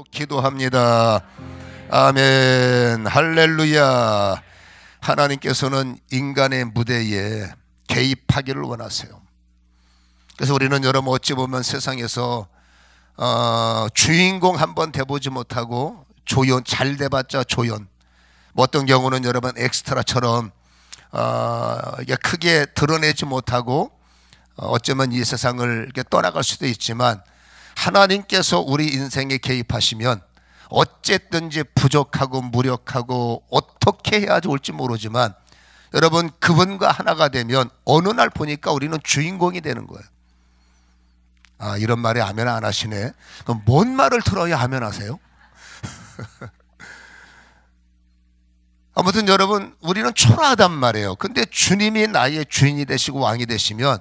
믿음으로 기도합니다. 아멘. 할렐루야. 하나님께서는 인간의 무대에 개입하기를 원하세요. 그래서 우리는 여러분 어찌 보면 세상에서 주인공 한번 돼보지 못하고 조연, 잘 돼봤자 조연, 뭐 어떤 경우는 여러분 엑스트라처럼 이게 크게 드러내지 못하고 어쩌면 이 세상을 이렇게 떠나갈 수도 있지만, 하나님께서 우리 인생에 개입하시면 어쨌든지 부족하고 무력하고 어떻게 해야 좋을지 모르지만, 여러분 그분과 하나가 되면 어느 날 보니까 우리는 주인공이 되는 거예요. 이런 말에 아멘 안 하시네. 그럼 뭔 말을 들어야 아멘 하세요? 아무튼 여러분, 우리는 초라하단 말이에요. 근데 주님이 나의 주인이 되시고 왕이 되시면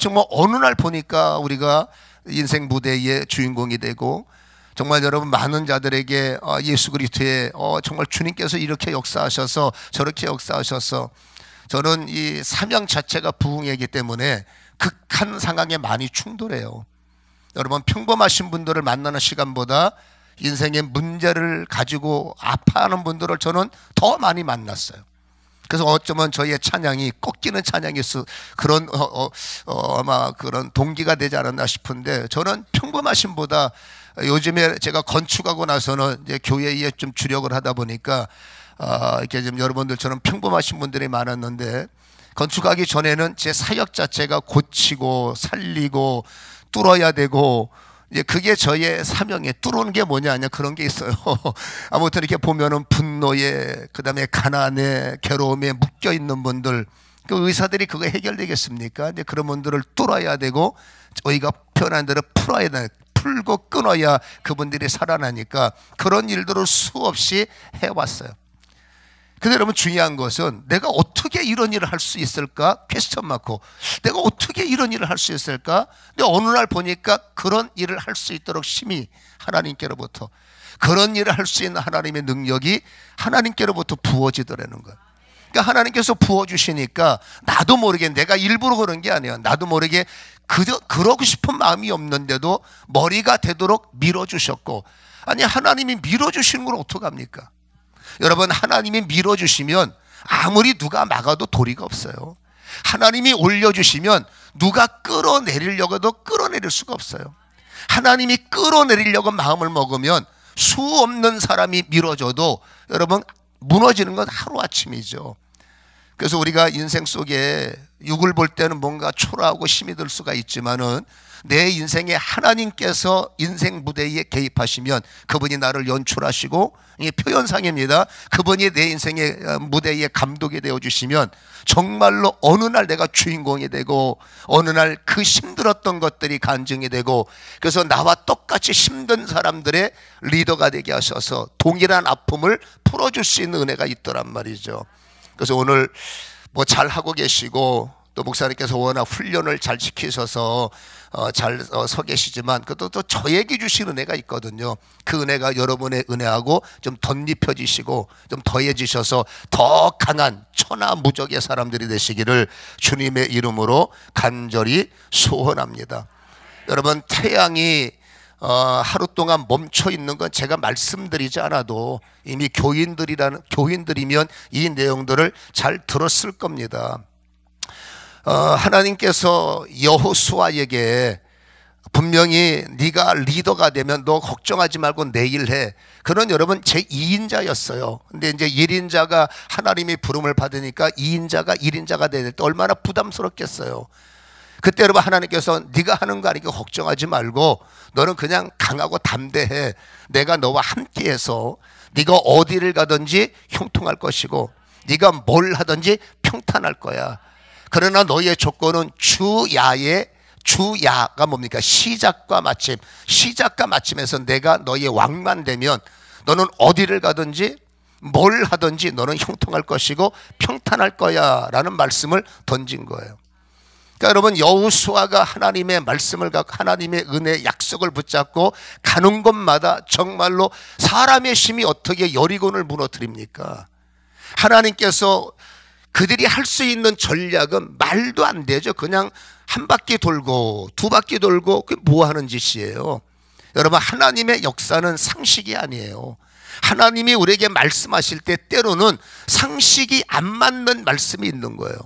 정말 어느 날 보니까 우리가 인생 무대의 주인공이 되고, 정말 여러분 많은 자들에게 예수 그리스도의 정말 주님께서 이렇게 역사하셔서 저렇게 역사하셔서, 저는 이 사명 자체가 부흥이기 때문에 극한 상황에 많이 충돌해요. 여러분, 평범하신 분들을 만나는 시간보다 인생의 문제를 가지고 아파하는 분들을 저는 더 많이 만났어요. 그래서 어쩌면 저희의 찬양이 꺾이는 찬양이어서 그런 아마 그런 동기가 되지 않았나 싶은데, 저는 평범하신 보다 요즘에 제가 건축하고 나서는 이제 교회에 좀 주력을 하다 보니까 이렇게 좀 여러분들처럼 평범하신 분들이 많았는데, 건축하기 전에는 제 사역 자체가 고치고 살리고 뚫어야 되고, 이제 그게 저의 사명에, 뚫는 게 뭐냐 그런 게 있어요. 아무튼 이렇게 보면은 분노에, 그 다음에 가난에, 괴로움에 묶여 있는 분들, 그 의사들이 그거 해결되겠습니까? 이제 그런 분들을 뚫어야 되고, 저희가 표현한 대로 풀어야 돼. 풀고 끊어야 그분들이 살아나니까 그런 일들을 수없이 해왔어요. 근데 여러분, 중요한 것은 내가 어떻게 이런 일을 할 수 있을까? 퀘스천 마크. 내가 어떻게 이런 일을 할 수 있을까? 근데 어느 날 보니까 그런 일을 할 수 있도록 힘이 하나님께로부터, 그런 일을 할 수 있는 하나님의 능력이 하나님께로부터 부어지더라는 거예요. 그러니까 하나님께서 부어주시니까 나도 모르게, 내가 일부러 그런 게 아니에요. 나도 모르게 그러고 싶은 마음이 없는데도 머리가 되도록 밀어주셨고, 아니 하나님이 밀어주시는 걸 어떡합니까? 여러분, 하나님이 밀어주시면 아무리 누가 막아도 도리가 없어요. 하나님이 올려주시면 누가 끌어내리려고 해도 끌어내릴 수가 없어요. 하나님이 끌어내리려고 마음을 먹으면 수 없는 사람이 밀어줘도 여러분 무너지는 건 하루아침이죠. 그래서 우리가 인생 속에 육을 볼 때는 뭔가 초라하고 힘이 들 수가 있지만은, 내 인생에 하나님께서 인생 무대에 개입하시면 그분이 나를 연출하시고, 이게 표현상입니다. 그분이 내 인생의 무대에 감독이 되어주시면 정말로 어느 날 내가 주인공이 되고, 어느 날 그 힘들었던 것들이 간증이 되고, 그래서 나와 똑같이 힘든 사람들의 리더가 되게 하셔서 동일한 아픔을 풀어줄 수 있는 은혜가 있더란 말이죠. 그래서 오늘 뭐 잘하고 계시고, 또 목사님께서 워낙 훈련을 잘 시키셔서 잘 서 계시지만, 그것도 또 저에게 주신 은혜가 있거든요. 그 은혜가 여러분의 은혜하고 좀 덧입혀지시고 좀 더해지셔서 더 강한 천하무적의 사람들이 되시기를 주님의 이름으로 간절히 소원합니다. 여러분, 태양이 하루 동안 멈춰 있는 건 제가 말씀드리지 않아도 이미 교인들이면 이 내용들을 잘 들었을 겁니다. 하나님께서 여호수아에게 분명히 네가 리더가 되면 너 걱정하지 말고 내 일 해. 그런 여러분 제2인자였어요. 근데 이제 1인자가 하나님의 부름을 받으니까 2인자가 1인자가 되야 될 때 얼마나 부담스럽겠어요. 그때 여러분, 하나님께서 네가 하는 거 아니까 걱정하지 말고 너는 그냥 강하고 담대해. 내가 너와 함께해서 네가 어디를 가든지 형통할 것이고, 네가 뭘 하든지 평탄할 거야. 그러나 너의 조건은 주야가 뭡니까? 시작과 마침. 시작과 마침에서 내가 너의 왕만 되면 너는 어디를 가든지 뭘 하든지 너는 형통할 것이고 평탄할 거야 라는 말씀을 던진 거예요. 그러니까 여러분, 여호수아가 하나님의 말씀을 갖고 하나님의 은혜 약속을 붙잡고 가는 곳마다 정말로 사람의 힘이 어떻게 여리고를 무너뜨립니까? 하나님께서 그들이 할 수 있는 전략은 말도 안 되죠. 그냥 한 바퀴 돌고 두 바퀴 돌고 그게 뭐 하는 짓이에요. 여러분, 하나님의 역사는 상식이 아니에요. 하나님이 우리에게 말씀하실 때 때로는 상식이 안 맞는 말씀이 있는 거예요.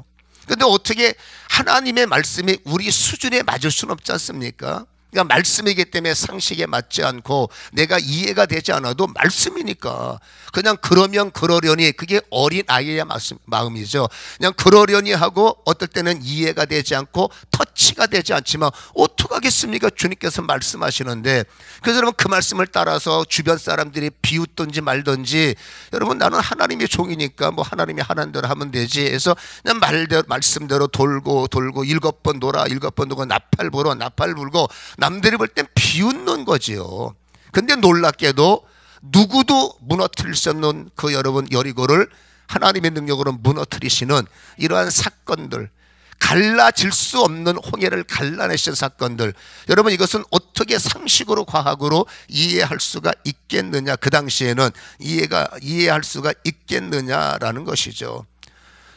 그런데 어떻게 하나님의 말씀이 우리 수준에 맞을 수는 없지 않습니까? 그러니까 말씀이기 때문에 상식에 맞지 않고 내가 이해가 되지 않아도 말씀이니까 그냥 그러면 그러려니, 그게 어린 아이의 마음이죠. 그냥 그러려니 하고 어떨 때는 이해가 되지 않고 터치가 되지 않지만 어떡하겠습니까? 주님께서 말씀하시는데. 그래서 여러분, 그 말씀을 따라서 주변 사람들이 비웃든지 말든지, 여러분 나는 하나님의 종이니까 뭐 하나님이 하는 대로 하면 되지 해서 그냥 말씀대로 돌고 돌고 7번 돌아 7번 돌고 나팔 불고 남들이 볼 땐 비웃는 거지요. 근데 놀랍게도 누구도 무너뜨릴 수 없는 그 여러분 여리고를 하나님의 능력으로 무너뜨리시는 이러한 사건들, 갈라질 수 없는 홍해를 갈라내신 사건들, 여러분 이것은 어떻게 상식으로 과학으로 이해할 수가 있겠느냐, 그 당시에는 이해할 수가 있겠느냐라는 것이죠.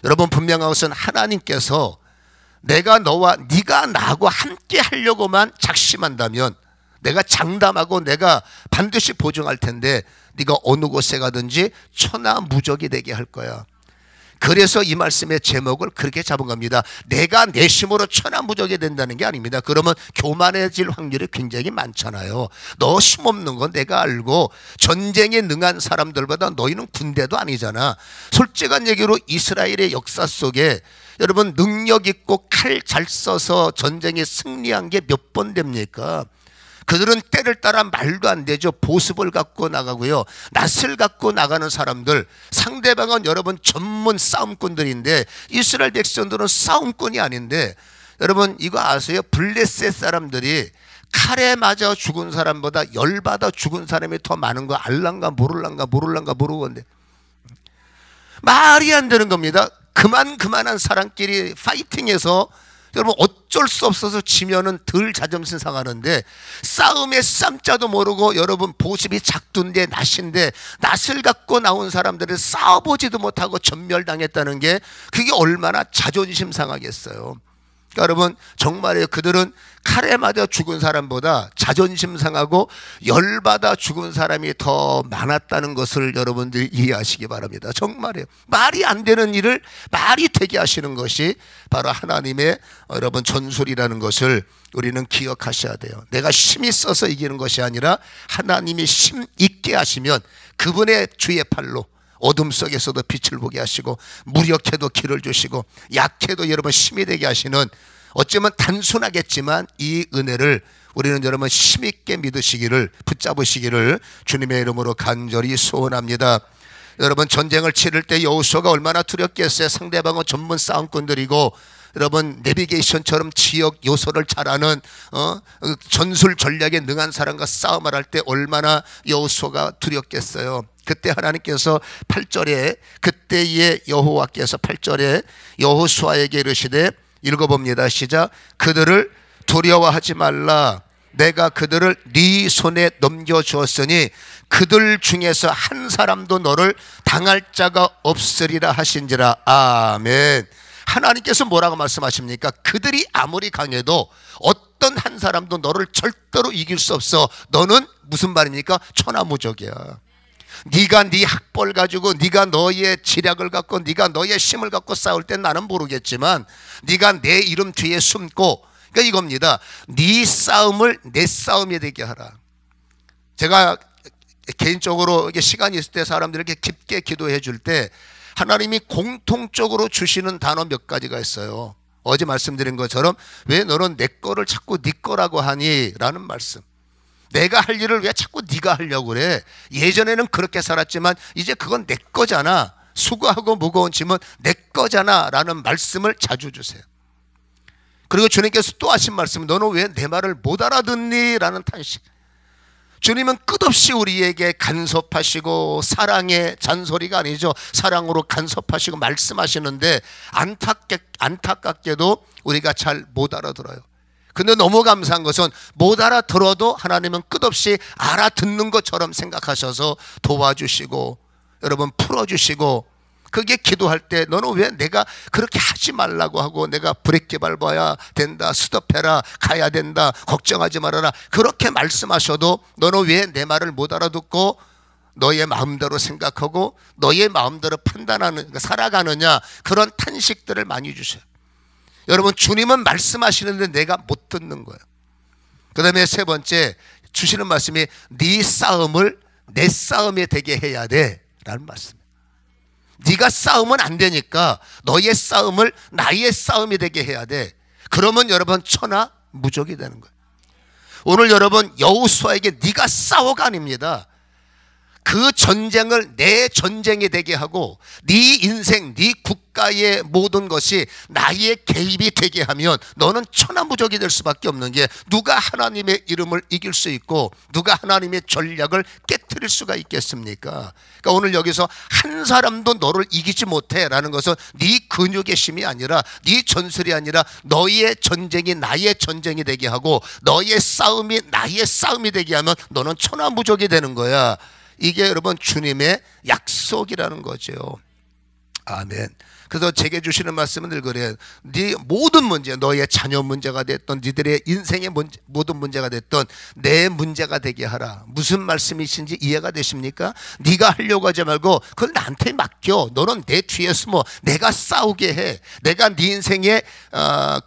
여러분, 분명한 것은 하나님께서 내가 너와 네가 나하고 함께 하려고만 작심한다면 내가 장담하고 내가 반드시 보증할 텐데 네가 어느 곳에 가든지 천하무적이 되게 할 거야. 그래서 이 말씀의 제목을 그렇게 잡은 겁니다. 내가 내 힘으로 천하무적이 된다는 게 아닙니다. 그러면 교만해질 확률이 굉장히 많잖아요. 너 힘없는 건 내가 알고, 전쟁에 능한 사람들보다 너희는 군대도 아니잖아. 솔직한 얘기로 이스라엘의 역사 속에 여러분 능력 있고 칼 잘 써서 전쟁에 승리한 게 몇 번 됩니까? 그들은 때를 따라 말도 안 되죠. 보습을 갖고 나가고요, 낫을 갖고 나가는 사람들, 상대방은 여러분 전문 싸움꾼들인데 이스라엘 백성들은 싸움꾼이 아닌데, 여러분 이거 아세요? 블레셋 사람들이 칼에 맞아 죽은 사람보다 열받아 죽은 사람이 더 많은 거 알란가 모르건데 말이 안 되는 겁니다. 그만한 사람끼리 파이팅해서 여러분 어쩔 수 없어서 지면은 덜 자존심 상하는데, 싸움에 쌈자도 모르고 여러분 보습이 작둔데 낫인데 낫을 갖고 나온 사람들을 싸워보지도 못하고 전멸당했다는 게 그게 얼마나 자존심 상하겠어요. 그러니까 여러분 정말이에요. 그들은 칼에 맞아 죽은 사람보다 자존심 상하고 열받아 죽은 사람이 더 많았다는 것을 여러분들 이해하시기 바랍니다. 정말이에요. 말이 안 되는 일을 말이 되게 하시는 것이 바로 하나님의 여러분 전술이라는 것을 우리는 기억하셔야 돼요. 내가 힘 있어서 이기는 것이 아니라 하나님이 힘 있게 하시면 그분의 주의 팔로 어둠 속에서도 빛을 보게 하시고, 무력해도 길을 주시고, 약해도 여러분 힘이 되게 하시는, 어쩌면 단순하겠지만 이 은혜를 우리는 여러분 힘있게 믿으시기를, 붙잡으시기를 주님의 이름으로 간절히 소원합니다. 여러분 전쟁을 치를 때 여호수아가 얼마나 두렵겠어요. 상대방은 전문 싸움꾼들이고, 여러분 내비게이션처럼 지역 요소를 잘 아는 전술 전략에 능한 사람과 싸움을 할 때 얼마나 여호수아가 두렵겠어요. 그때 하나님께서 8절에, 그때의 여호와께서 8절에 여호수아에게 이르시되, 읽어봅니다. 시작. 그들을 두려워하지 말라. 내가 그들을 네 손에 넘겨주었으니 그들 중에서 한 사람도 너를 당할 자가 없으리라 하신지라. 아멘. 하나님께서 뭐라고 말씀하십니까? 그들이 아무리 강해도 어떤 한 사람도 너를 절대로 이길 수 없어. 너는 무슨 말입니까? 천하무적이야. 네가 네 학벌 가지고, 네가 너의 지략을 갖고, 네가 너의 힘을 갖고 싸울 땐 나는 모르겠지만, 네가 내 이름 뒤에 숨고, 그러니까 이겁니다. 네 싸움을 내 싸움이 되게 하라. 제가 개인적으로 시간이 있을 때 사람들에게 깊게 기도해 줄 때 하나님이 공통적으로 주시는 단어 몇 가지가 있어요. 어제 말씀드린 것처럼 왜 너는 내 거를 자꾸 네 거라고 하니? 라는 말씀. 내가 할 일을 왜 자꾸 네가 하려고 그래? 예전에는 그렇게 살았지만 이제 그건 내 거잖아. 수고하고 무거운 짐은 내 거잖아 라는 말씀을 자주 주세요. 그리고 주님께서 또 하신 말씀, 너는 왜 내 말을 못 알아듣니? 라는 탄식. 주님은 끝없이 우리에게 간섭하시고, 사랑의 잔소리가 아니죠, 사랑으로 간섭하시고 말씀하시는데 안타깝게도 우리가 잘 못 알아들어요. 근데 너무 감사한 것은 못 알아들어도 하나님은 끝없이 알아듣는 것처럼 생각하셔서 도와주시고, 여러분 풀어주시고, 그게 기도할 때 너는 왜 내가 그렇게 하지 말라고 하고 내가 브레이크 밟아야 된다, 스톱해라, 가야 된다, 걱정하지 말아라 그렇게 말씀하셔도 너는 왜 내 말을 못 알아듣고 너의 마음대로 생각하고 너의 마음대로 판단하는, 살아가느냐, 그런 탄식들을 많이 주셔요. 여러분, 주님은 말씀하시는데 내가 못 듣는 거예요. 그 다음에 세 번째 주시는 말씀이 네 싸움을 내 싸움이 되게 해야 돼 라는 말씀이에요. 네가 싸우면 안 되니까 너의 싸움을 나의 싸움이 되게 해야 돼. 그러면 여러분 천하무적이 되는 거예요. 오늘 여러분 여호수아에게 네가 싸워가 아닙니다. 그 전쟁을 내 전쟁이 되게 하고 네 인생, 네 국가의 모든 것이 나의 개입이 되게 하면 너는 천하무적이 될 수밖에 없는 게, 누가 하나님의 이름을 이길 수 있고 누가 하나님의 전략을 깨트릴 수가 있겠습니까? 그러니까 오늘 여기서 한 사람도 너를 이기지 못해 라는 것은 네 근육의 힘이 아니라, 네 전술이 아니라 너의 전쟁이 나의 전쟁이 되게 하고 너의 싸움이 나의 싸움이 되게 하면 너는 천하무적이 되는 거야. 이게 여러분 주님의 약속이라는 거죠. 아멘. 그래서 제게 주시는 말씀은 늘 그래요. 네 모든 문제, 너의 자녀 문제가 됐던, 니들의 인생의 모든 문제가 됐던 내 문제가 되게 하라. 무슨 말씀이신지 이해가 되십니까? 네가 하려고 하지 말고 그걸 나한테 맡겨. 너는 내 뒤에 숨어. 내가 싸우게 해. 내가 네 인생의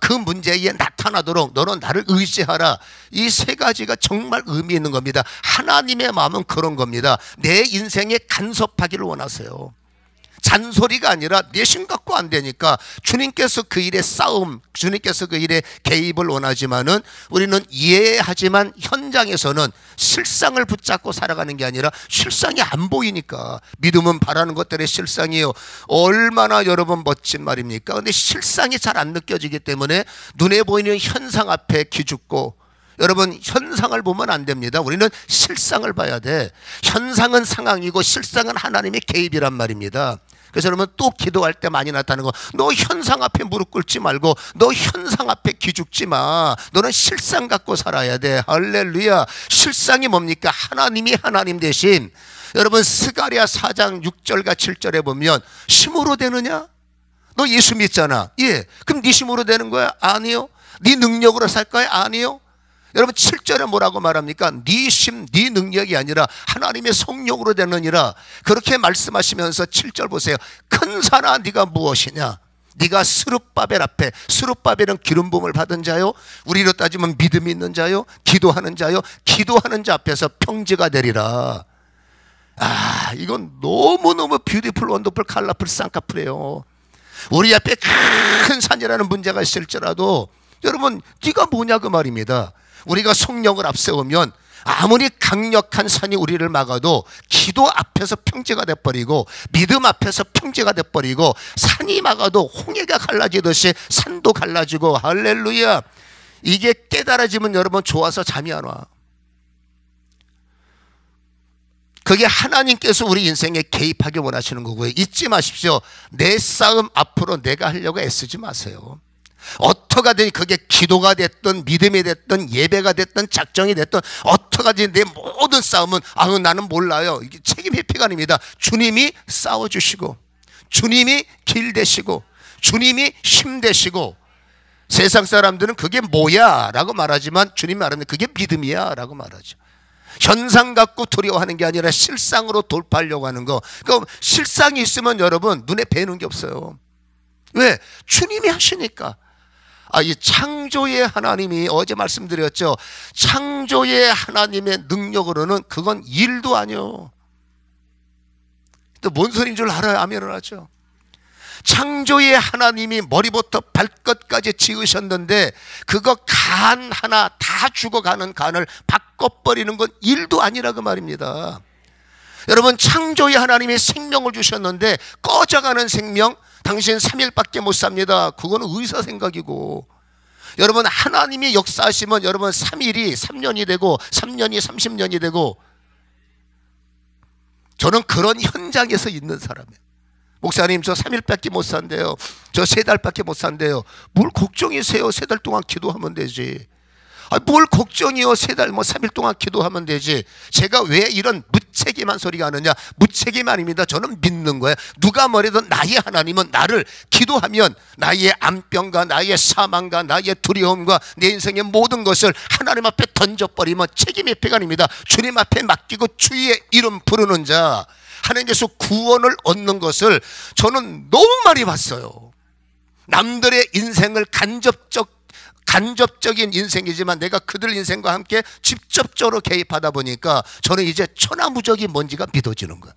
그 문제에 나타나도록 너는 나를 의지하라. 이 세 가지가 정말 의미 있는 겁니다. 하나님의 마음은 그런 겁니다. 내 인생에 간섭하기를 원하세요. 잔소리가 아니라 내 심 갖고 안 되니까 주님께서 그 일에 싸움, 주님께서 그 일에 개입을 원하지만은 우리는 이해하지만 현장에서는 실상을 붙잡고 살아가는 게 아니라 실상이 안 보이니까. 믿음은 바라는 것들의 실상이에요. 얼마나 여러분 멋진 말입니까? 근데 실상이 잘 안 느껴지기 때문에 눈에 보이는 현상 앞에 기죽고, 여러분 현상을 보면 안 됩니다. 우리는 실상을 봐야 돼. 현상은 상황이고 실상은 하나님의 개입이란 말입니다. 그래서 여러분 또 기도할 때 많이 나타나는 거, 너 현상 앞에 무릎 꿇지 말고 너 현상 앞에 기죽지 마. 너는 실상 갖고 살아야 돼. 할렐루야. 실상이 뭡니까? 하나님이 하나님 대신, 여러분 스가랴 4장 6절과 7절에 보면 힘으로 되느냐? 너 예수 믿잖아. 예. 그럼 네 힘으로 되는 거야? 아니요. 네 능력으로 살 거야? 아니요. 여러분 7절에 뭐라고 말합니까? 네 힘, 네 능력이 아니라 하나님의 성령으로 되느니라. 그렇게 말씀하시면서 7절 보세요. 큰 산아 네가 무엇이냐? 네가 스룹바벨 앞에, 스룹바벨은 기름 부음을 받은 자요, 우리로 따지면 믿음이 있는 자요, 기도하는 자요, 기도하는 자 앞에서 평지가 되리라. 아, 이건 너무너무 뷰티풀, 원더풀, 컬러풀, 쌍꺼풀이에요. 우리 앞에 큰 산이라는 문제가 있을지라도 여러분 네가 뭐냐 그 말입니다. 우리가 성령을 앞세우면 아무리 강력한 산이 우리를 막아도 기도 앞에서 평지가 돼버리고, 믿음 앞에서 평지가 돼버리고, 산이 막아도 홍해가 갈라지듯이 산도 갈라지고. 할렐루야. 이게 깨달아지면 여러분 좋아서 잠이 안 와. 그게 하나님께서 우리 인생에 개입하기 원하시는 거고요. 잊지 마십시오. 내 싸움 앞으로 내가 하려고 애쓰지 마세요. 어떠하든 그게 기도가 됐든 믿음이 됐든 예배가 됐든 작정이 됐든 어떠하든 내 모든 싸움은 나는 몰라요. 이게 책임 회피가 아닙니다. 주님이 싸워주시고, 주님이 길 되시고, 주님이 힘 되시고. 세상 사람들은 그게 뭐야 라고 말하지만 주님이 말하는 그게 믿음이야 라고 말하죠. 현상 갖고 두려워하는 게 아니라 실상으로 돌파하려고 하는 거. 그러니까 실상이 있으면 여러분 눈에 뵈는 게 없어요. 왜? 주님이 하시니까. 이 창조의 하나님이, 어제 말씀드렸죠. 창조의 하나님의 능력으로는 그건 일도 아니요. 또 뭔 소리인 줄 알아요? 아멘을 하죠. 창조의 하나님이 머리부터 발끝까지 지으셨는데 그거 간 하나 다 죽어가는 간을 바꿔버리는 건 일도 아니라 그 말입니다. 여러분 창조의 하나님이 생명을 주셨는데 꺼져가는 생명, 당신 3일밖에 못 삽니다. 그거는 의사 생각이고, 여러분 하나님이 역사하시면 여러분 3일이 3년이 되고 3년이 30년이 되고. 저는 그런 현장에서 있는 사람이에요. 목사님 저 3일밖에 못 산대요. 저 3달밖에 못 산대요. 뭘 걱정이세요? 3달 동안 기도하면 되지. 뭘 걱정이요? 3달 3일 동안 기도하면 되지. 제가 왜 이런 무책임한 소리가 하느냐? 무책임 아닙니다. 저는 믿는 거예요. 누가 뭐래도 나의 하나님은 나를 기도하면 나의 암병과 나의 사망과 나의 두려움과 내 인생의 모든 것을 하나님 앞에 던져버리면 책임의 배관입니다. 주님 앞에 맡기고 주의 이름 부르는 자, 하나님께서 구원을 얻는 것을 저는 너무 많이 봤어요. 남들의 인생을 간접적인 인생이지만 내가 그들 인생과 함께 직접적으로 개입하다 보니까 저는 이제 천하무적이 뭔지가 믿어지는 거예요.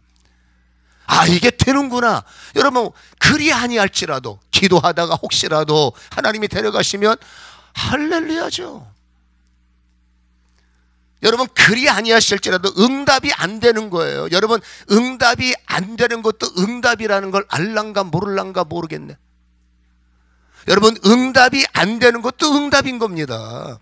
아, 이게 되는구나. 여러분, 그리 아니할지라도 기도하다가 혹시라도 하나님이 데려가시면 할렐루야죠. 여러분, 그리 아니하실지라도 응답이 안 되는 거예요. 여러분, 응답이 안 되는 것도 응답이라는 걸 알란가 모를란가 모르겠네. 여러분, 응답이 안 되는 것도 응답인 겁니다.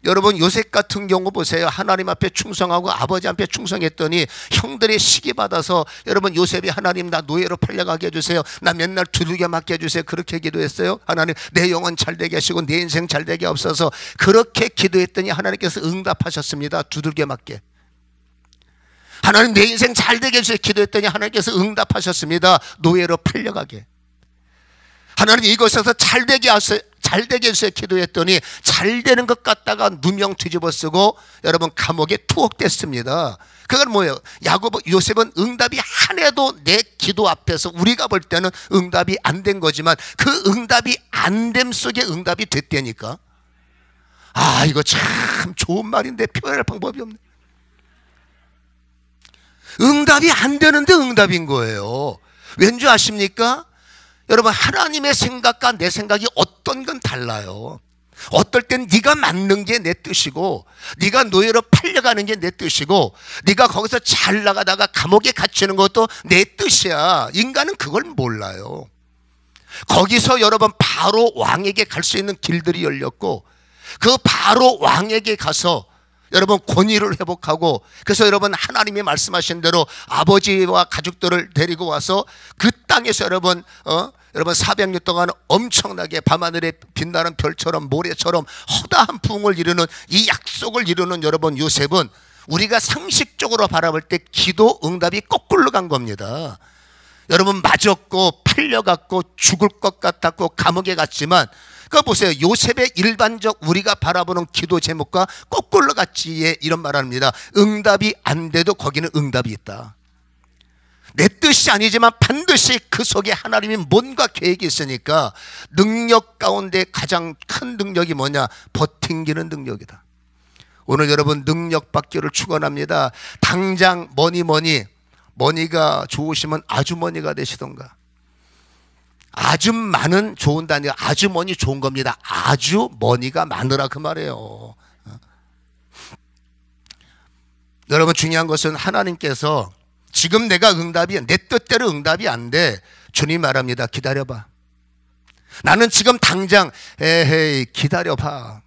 여러분, 요셉 같은 경우 보세요. 하나님 앞에 충성하고 아버지 앞에 충성했더니 형들의 시기 받아서, 여러분, 요셉이 하나님 나 노예로 팔려가게 해주세요. 나 맨날 두들겨 맞게 해주세요. 그렇게 기도했어요. 하나님 내 영혼 잘되게 하시고 내 인생 잘되게 없어서 그렇게 기도했더니 하나님께서 응답하셨습니다. 두들겨 맞게. 하나님 내 인생 잘되게 해주세요. 기도했더니 하나님께서 응답하셨습니다. 노예로 팔려가게. 하나님 이곳에서 잘되게 하세요. 잘되게 해주세요. 기도했더니 잘되는 것 같다가 누명 뒤집어 쓰고 여러분 감옥에 투옥됐습니다. 그건 뭐예요? 요셉은 응답이 한 해도 내 기도 앞에서 우리가 볼 때는 응답이 안 된 거지만 그 응답이 안 됨 속에 응답이 됐다니까. 아, 이거 참 좋은 말인데 표현할 방법이 없네. 응답이 안 되는데 응답인 거예요. 왠지 아십니까? 여러분, 하나님의 생각과 내 생각이 어떤 건 달라요. 어떨 땐 네가 맞는 게 내 뜻이고 네가 노예로 팔려가는 게 내 뜻이고 네가 거기서 잘 나가다가 감옥에 갇히는 것도 내 뜻이야. 인간은 그걸 몰라요. 거기서 여러분 바로 왕에게 갈 수 있는 길들이 열렸고 그 바로 왕에게 가서 여러분 권위를 회복하고, 그래서 여러분 하나님이 말씀하신 대로 아버지와 가족들을 데리고 와서 그 땅에서 여러분 400년 동안 엄청나게 밤하늘에 빛나는 별처럼 모래처럼 허다한 부흥을 이루는 이 약속을 이루는 여러분 요셉은 우리가 상식적으로 바라볼 때 기도 응답이 거꾸로 간 겁니다. 여러분 맞았고 팔려갔고 죽을 것 같았고 감옥에 갔지만 그거 보세요. 요셉의 일반적 우리가 바라보는 기도 제목과 거꾸로 같이 이런 말 합니다. 응답이 안 돼도 거기는 응답이 있다. 내 뜻이 아니지만 반드시 그 속에 하나님이 뭔가 계획이 있으니까 능력 가운데 가장 큰 능력이 뭐냐? 버팅기는 능력이다. 오늘 여러분 능력 받기를 축원합니다. 당장 머니가 좋으시면 아주머니가 되시던가. 아주 많은 좋은 단위가 아주머니 좋은 겁니다. 아주머니가 많으라 그 말이에요. 여러분 중요한 것은 하나님께서 지금 내가 응답이 내 뜻대로 응답이 안 돼. 주님 말합니다. 기다려봐. 나는 지금 당장 에헤이 기다려봐.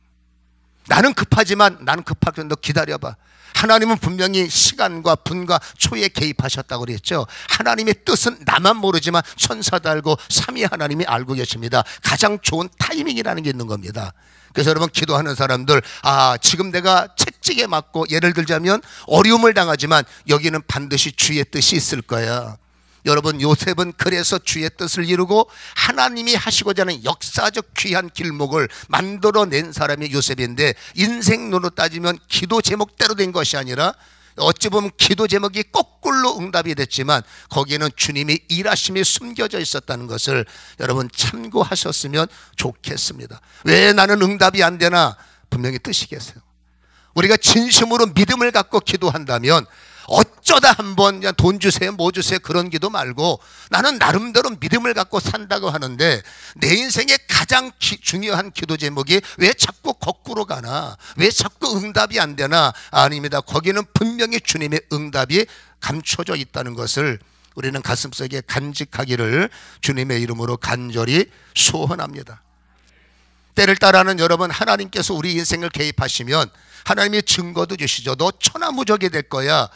나는 급하지만 나는 급하게 너 기다려봐. 하나님은 분명히 시간과 분과 초에 개입하셨다고 그랬죠. 하나님의 뜻은 나만 모르지만 천사도 알고 삼위 하나님이 알고 계십니다. 가장 좋은 타이밍이라는 게 있는 겁니다. 그래서 여러분 기도하는 사람들, 지금 내가 채찍에 맞고 예를 들자면 어려움을 당하지만 여기는 반드시 주의 뜻이 있을 거야. 여러분 요셉은 그래서 주의 뜻을 이루고 하나님이 하시고자 하는 역사적 귀한 길목을 만들어낸 사람이 요셉인데, 인생 눈으로 따지면 기도 제목대로 된 것이 아니라 어찌 보면 기도 제목이 거꾸로 응답이 됐지만 거기에는 주님의 일하심이 숨겨져 있었다는 것을 여러분 참고하셨으면 좋겠습니다. 왜 나는 응답이 안 되나? 분명히 뜻이 계세요. 우리가 진심으로 믿음을 갖고 기도한다면 어쩌다 한번 그냥 돈 주세요 뭐 주세요 그런 기도 말고 나는 나름대로 믿음을 갖고 산다고 하는데 내 인생의 가장 중요한 기도 제목이 왜 자꾸 거꾸로 가나? 왜 자꾸 응답이 안 되나? 아닙니다. 거기는 분명히 주님의 응답이 감춰져 있다는 것을 우리는 가슴속에 간직하기를 주님의 이름으로 간절히 소원합니다. 때를 따라는 여러분 하나님께서 우리 인생을 개입하시면 하나님이 증거도 주시죠. 너 천하무적이 될 거야.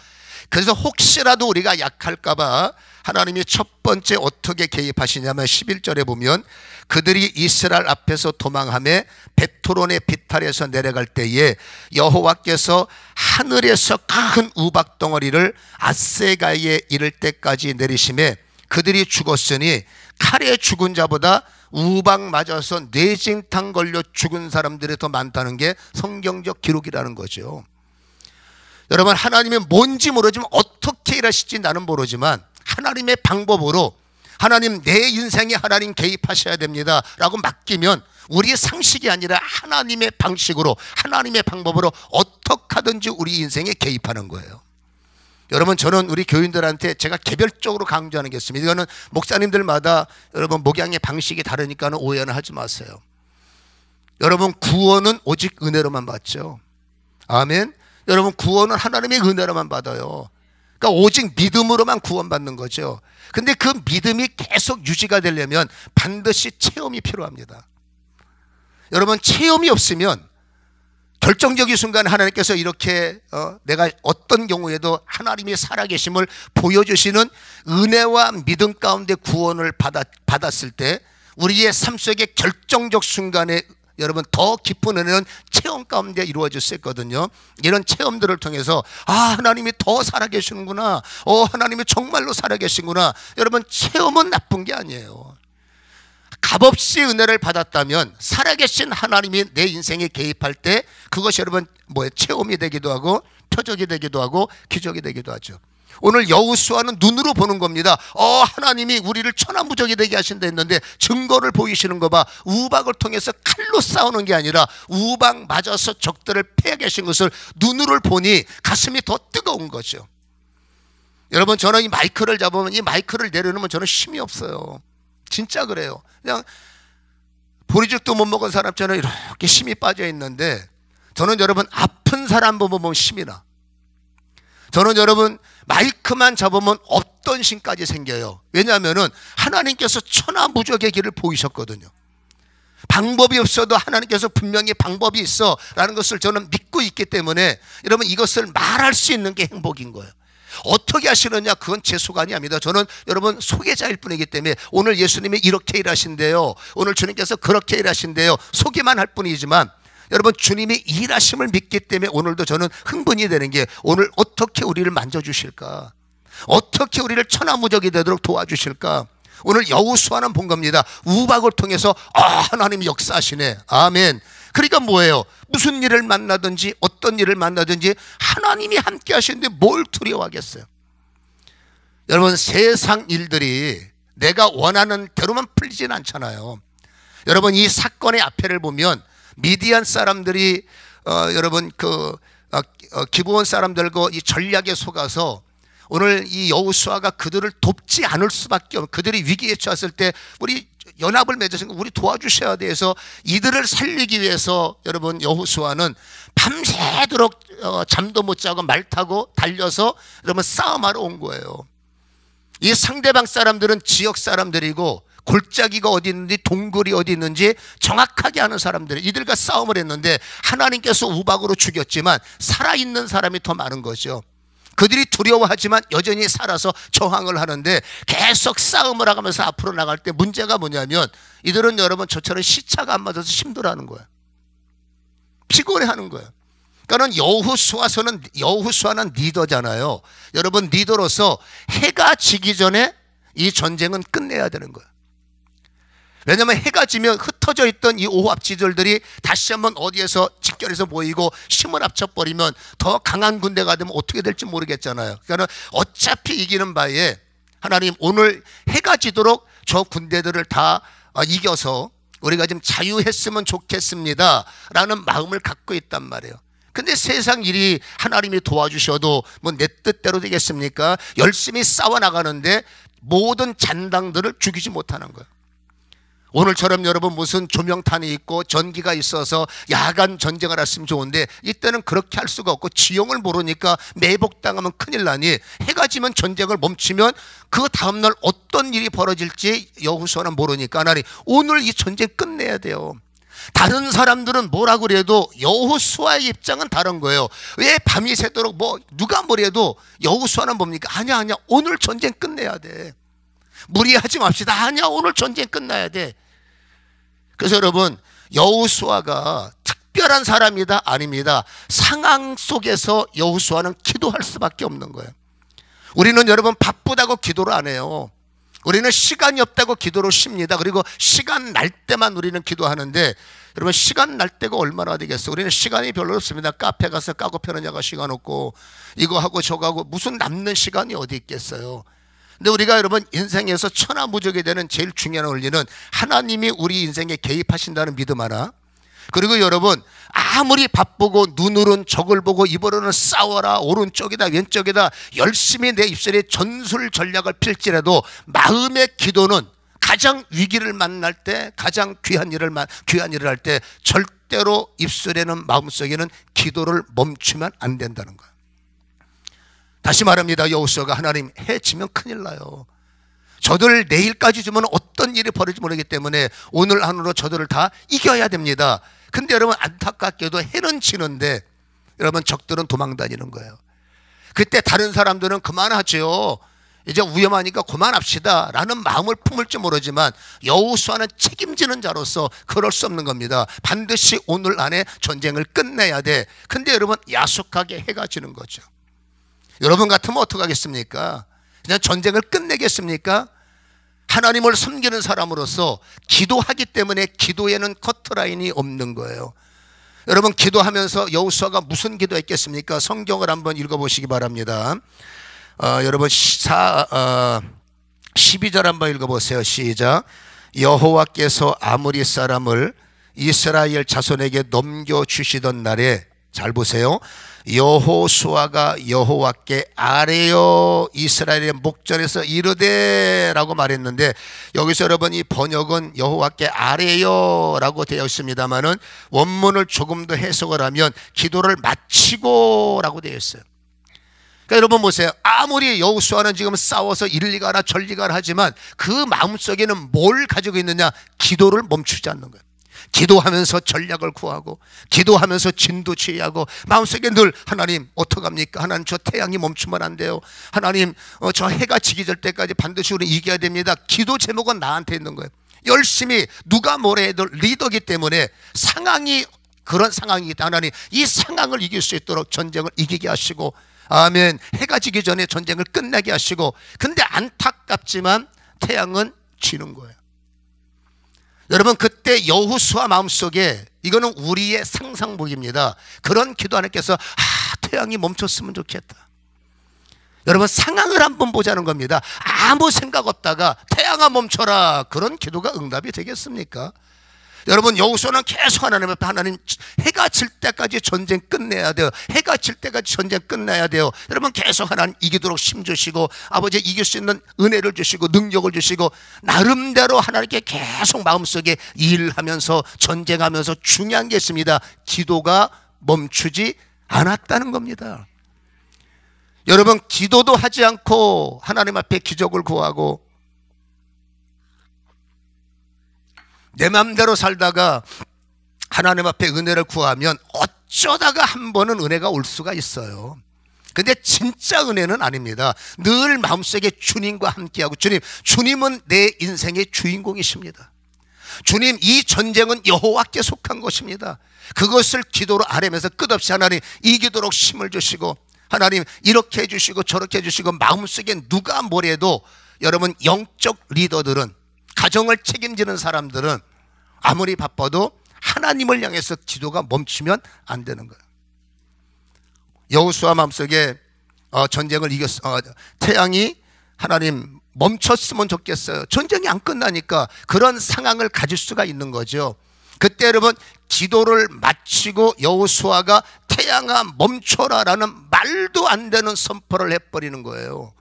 그래서 혹시라도 우리가 약할까봐 하나님이 첫 번째 어떻게 개입하시냐면 11절에 보면 그들이 이스라엘 앞에서 도망하며 베토론의 비탈에서 내려갈 때에 여호와께서 하늘에서 큰 우박 덩어리를 앗세가에 이를 때까지 내리심에 그들이 죽었으니 칼에 죽은 자보다 우박 맞아서 뇌진탕 걸려 죽은 사람들이 더 많다는 게 성경적 기록이라는 거죠. 여러분, 하나님이 뭔지 모르지만 어떻게 일하실지 나는 모르지만 하나님의 방법으로 하나님 내 인생에 하나님 개입하셔야 됩니다 라고 맡기면 우리의 상식이 아니라 하나님의 방식으로 하나님의 방법으로 어떻게 하든지 우리 인생에 개입하는 거예요. 여러분, 저는 우리 교인들한테 제가 개별적으로 강조하는 게 있습니다. 이거는 목사님들마다 여러분 목양의 방식이 다르니까 오해는 하지 마세요. 여러분, 구원은 오직 은혜로만 받죠. 아멘. 여러분, 구원은 하나님의 은혜로만 받아요. 그러니까 오직 믿음으로만 구원받는 거죠. 근데 그 믿음이 계속 유지가 되려면 반드시 체험이 필요합니다. 여러분, 체험이 없으면 결정적인 순간 하나님께서 이렇게 내가 어떤 경우에도 하나님이 살아계심을 보여주시는 은혜와 믿음 가운데 구원을 받았을 때 우리의 삶 속의 결정적 순간에 여러분 더 깊은 은혜는 체험 가운데 이루어질 수 있거든요. 이런 체험들을 통해서 하나님이 더 살아계시는구나, 하나님이 정말로 살아계시구나. 여러분, 체험은 나쁜 게 아니에요. 값없이 은혜를 받았다면 살아계신 하나님이 내 인생에 개입할 때 그것이 여러분 체험이 되기도 하고 표적이 되기도 하고 기적이 되기도 하죠. 오늘 여호수아는 눈으로 보는 겁니다. 하나님이 우리를 천하무적이 되게 하신다 했는데 증거를 보이시는 거 봐. 우박을 통해서 칼로 싸우는 게 아니라 우박 맞아서 적들을 패해 계신 것을 눈으로 보니 가슴이 더 뜨거운 거죠. 여러분, 저는 이 마이크를 잡으면 이 마이크를 내려놓으면 저는 힘이 없어요. 진짜 그래요. 그냥 보리죽도 못 먹은 사람처럼 이렇게 힘이 빠져 있는데 저는 여러분 아픈 사람 보면 힘이 나. 저는 여러분 마이크만 잡으면 없던 힘까지 생겨요. 왜냐하면 하나님께서 천하무적의 길을 보이셨거든요. 방법이 없어도 하나님께서 분명히 방법이 있어 라는 것을 저는 믿고 있기 때문에 여러분 이것을 말할 수 있는 게 행복인 거예요. 어떻게 하시느냐, 그건 제 소관이 아닙니다. 저는 여러분 소개자일 뿐이기 때문에 오늘 예수님이 이렇게 일하신대요, 오늘 주님께서 그렇게 일하신대요, 소개만 할 뿐이지만 여러분 주님이 일하심을 믿기 때문에 오늘도 저는 흥분이 되는 게 오늘 어떻게 우리를 만져주실까, 어떻게 우리를 천하무적이 되도록 도와주실까. 오늘 여호수아는 본 겁니다. 우박을 통해서 하나님이 역사하시네. 아멘. 그러니까 뭐예요? 무슨 일을 만나든지 어떤 일을 만나든지 하나님이 함께 하시는데 뭘 두려워하겠어요? 여러분, 세상 일들이 내가 원하는 대로만 풀리진 않잖아요. 여러분, 이 사건의 앞에를 보면 미디안 사람들이 여러분 기브온 사람들과 이 전략에 속아서 오늘 이 여호수아가 그들을 돕지 않을 수밖에 없는, 그들이 위기에 처했을 때 우리 연합을 맺어서 우리 도와주셔야 돼서 이들을 살리기 위해서 여러분 여호수아는 밤새도록 잠도 못 자고 말 타고 달려서 여러분 싸움하러 온 거예요. 이 상대방 사람들은 지역 사람들이고 골짜기가 어디 있는지 동굴이 어디 있는지 정확하게 아는 사람들, 이들과 싸움을 했는데 하나님께서 우박으로 죽였지만 살아있는 사람이 더 많은 거죠. 그들이 두려워하지만 여전히 살아서 저항을 하는데 계속 싸움을 하면서 앞으로 나갈 때 문제가 뭐냐면 이들은 여러분 저처럼 시차가 안 맞아서 힘들어하는 거예요. 피곤해하는 거예요. 그러니까 여호수아는 리더잖아요. 여러분, 리더로서 해가 지기 전에 이 전쟁은 끝내야 되는 거예요. 왜냐하면 해가 지면 흩어져 있던 이 오합지졸들이 다시 한번 어디에서 직결해서 모이고 힘을 합쳐버리면 더 강한 군대가 되면 어떻게 될지 모르겠잖아요. 그러니까 어차피 이기는 바에 하나님 오늘 해가 지도록 저 군대들을 다 이겨서 우리가 좀 자유했으면 좋겠습니다 라는 마음을 갖고 있단 말이에요. 근데 세상 일이 하나님이 도와주셔도 뭐 내 뜻대로 되겠습니까? 열심히 싸워나가는데 모든 잔당들을 죽이지 못하는 거예요. 오늘처럼 여러분 무슨 조명탄이 있고 전기가 있어서 야간 전쟁을 했으면 좋은데 이때는 그렇게 할 수가 없고 지형을 모르니까 매복당하면 큰일 나니 해가 지면 전쟁을 멈추면 그 다음날 어떤 일이 벌어질지 여호수아는 모르니까 하나님 오늘 이 전쟁 끝내야 돼요. 다른 사람들은 뭐라 그래도 여호수아의 입장은 다른 거예요. 왜 밤이 새도록 뭐 누가 뭐래도 여호수아는 뭡니까? 아니야 오늘 전쟁 끝내야 돼. 무리하지 맙시다. 아니야 오늘 전쟁 끝나야 돼. 그래서 여러분, 여호수아가 특별한 사람이다? 아닙니다. 상황 속에서 여호수아는 기도할 수밖에 없는 거예요. 우리는 여러분 바쁘다고 기도를 안 해요. 우리는 시간이 없다고 기도를 쉽니다. 그리고 시간 날 때만 우리는 기도하는데, 여러분 시간 날 때가 얼마나 되겠어요? 우리는 시간이 별로 없습니다. 카페 가서 까고 펴는 자가 시간 없고 이거 하고 저거 하고 무슨 남는 시간이 어디 있겠어요? 근데 우리가 여러분 인생에서 천하무적이 되는 제일 중요한 원리는 하나님이 우리 인생에 개입하신다는 믿음 하나, 그리고 여러분 아무리 바쁘고 눈으로는 적을 보고 입으로는 싸워라, 오른쪽이다 왼쪽이다 열심히 내 입술에 전술 전략을 펼지라도 마음의 기도는 가장 위기를 만날 때, 가장 귀한 일을 할 때 절대로 입술에는 마음속에는 기도를 멈추면 안 된다는 거예요. 다시 말합니다. 여호수아가 하나님 해치면 큰일 나요. 저들 내일까지 주면 어떤 일이 벌어질지 모르기 때문에 오늘 안으로 저들을 다 이겨야 됩니다. 근데 여러분 안타깝게도 해는 치는데 여러분 적들은 도망다니는 거예요. 그때 다른 사람들은 그만하죠. 이제 위험하니까 그만합시다 라는 마음을 품을지 모르지만 여호수아는 책임지는 자로서 그럴 수 없는 겁니다. 반드시 오늘 안에 전쟁을 끝내야 돼. 근데 여러분 야속하게 해가 지는 거죠. 여러분 같으면 어떻게 하겠습니까? 그냥 전쟁을 끝내겠습니까? 하나님을 섬기는 사람으로서 기도하기 때문에 기도에는 커트라인이 없는 거예요. 여러분 기도하면서 여호수아가 무슨 기도했겠습니까? 성경을 한번 읽어보시기 바랍니다. 여러분 12절 한번 읽어보세요. 시작. 여호와께서 아모리 사람을 이스라엘 자손에게 넘겨주시던 날에, 잘 보세요, 여호수아가 여호와께 아뢰어 이스라엘의 목전에서 이르되 라고 말했는데, 여기서 여러분 이 번역은 여호와께 아뢰어 라고 되어 있습니다만은 원문을 조금 더 해석을 하면 기도를 마치고 라고 되어 있어요. 그러니까 여러분 보세요. 아무리 여호수아는 지금 싸워서 이리 가라 저리 가라 하지만 그 마음속에는 뭘 가지고 있느냐? 기도를 멈추지 않는 거예요. 기도하면서 전략을 구하고 기도하면서 진두지휘하고 마음속에 늘 하나님 어떡합니까? 하나님 저 태양이 멈추면 안 돼요. 하나님 저 해가 지기 전 때까지 반드시 우리 이겨야 됩니다. 기도 제목은 나한테 있는 거예요. 열심히 누가 뭐래 해도 리더기 때문에 상황이 그런 상황이다. 하나님 이 상황을 이길 수 있도록 전쟁을 이기게 하시고, 아멘, 해가 지기 전에 전쟁을 끝내게 하시고. 근데 안타깝지만 태양은 지는 거예요. 여러분 그때 여호수아 마음속에, 이거는 우리의 상상복입니다. 그런 기도 하나님께서 태양이 멈췄으면 좋겠다. 여러분 상황을 한번 보자는 겁니다. 아무 생각 없다가 태양아 멈춰라, 그런 기도가 응답이 되겠습니까? 여러분 여호수아는 계속 하나님 앞에, 하나님 해가 질 때까지 전쟁 끝내야 돼요. 해가 질 때까지 전쟁 끝내야 돼요. 여러분 계속 하나님 이기도록 힘 주시고 아버지 이길 수 있는 은혜를 주시고 능력을 주시고 나름대로 하나님께 계속 마음속에 일하면서 전쟁하면서 중요한 게 있습니다. 기도가 멈추지 않았다는 겁니다. 여러분 기도도 하지 않고 하나님 앞에 기적을 구하고 내 마음대로 살다가 하나님 앞에 은혜를 구하면 어쩌다가 한 번은 은혜가 올 수가 있어요. 근데 진짜 은혜는 아닙니다. 늘 마음속에 주님과 함께하고, 주님은 내 인생의 주인공이십니다. 주님 이 전쟁은 여호와께 속한 것입니다. 그것을 기도로 아뢰면서 끝없이 하나님 이기도록 힘을 주시고 하나님 이렇게 해주시고 저렇게 해주시고, 마음속에 누가 뭐래도 여러분 영적 리더들은, 가정을 책임지는 사람들은 아무리 바빠도 하나님을 향해서 기도가 멈추면 안 되는 거예요. 여호수아 마음속에 전쟁을 태양이 하나님 멈췄으면 좋겠어요. 전쟁이 안 끝나니까 그런 상황을 가질 수가 있는 거죠. 그때 여러분 기도를 마치고 여호수아가 태양아 멈춰라 라는 말도 안 되는 선포를 해버리는 거예요.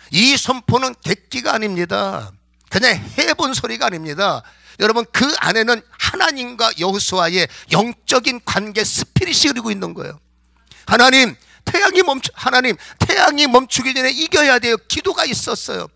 이 선포는 객기가 아닙니다. 그냥 해본 소리가 아닙니다. 여러분 그 안에는 하나님과 여호수아의 영적인 관계 스피릿이 흐르고 있는 거예요. 하나님 태양이 멈추기 전에 이겨야 돼요. 기도가 있었어요.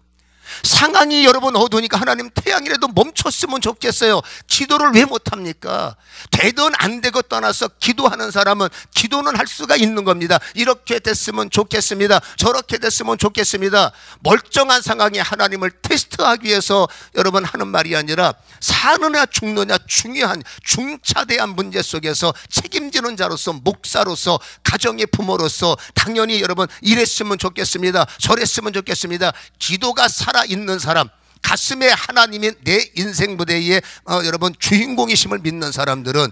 상황이 여러분 어두우니까 하나님 태양이라도 멈췄으면 좋겠어요. 기도를 왜 못합니까? 되든 안 되고 떠나서 기도하는 사람은 기도는 할 수가 있는 겁니다. 이렇게 됐으면 좋겠습니다. 저렇게 됐으면 좋겠습니다. 멀쩡한 상황에 하나님을 테스트하기 위해서 여러분 하는 말이 아니라 사느냐 죽느냐 중요한 중차대한 문제 속에서 책임지는 자로서, 목사로서, 가정의 부모로서 당연히 여러분 이랬으면 좋겠습니다. 저랬으면 좋겠습니다. 기도가 살아있는 사람, 가슴에 하나님이 내 인생 무대에 여러분 주인공이심을 믿는 사람들은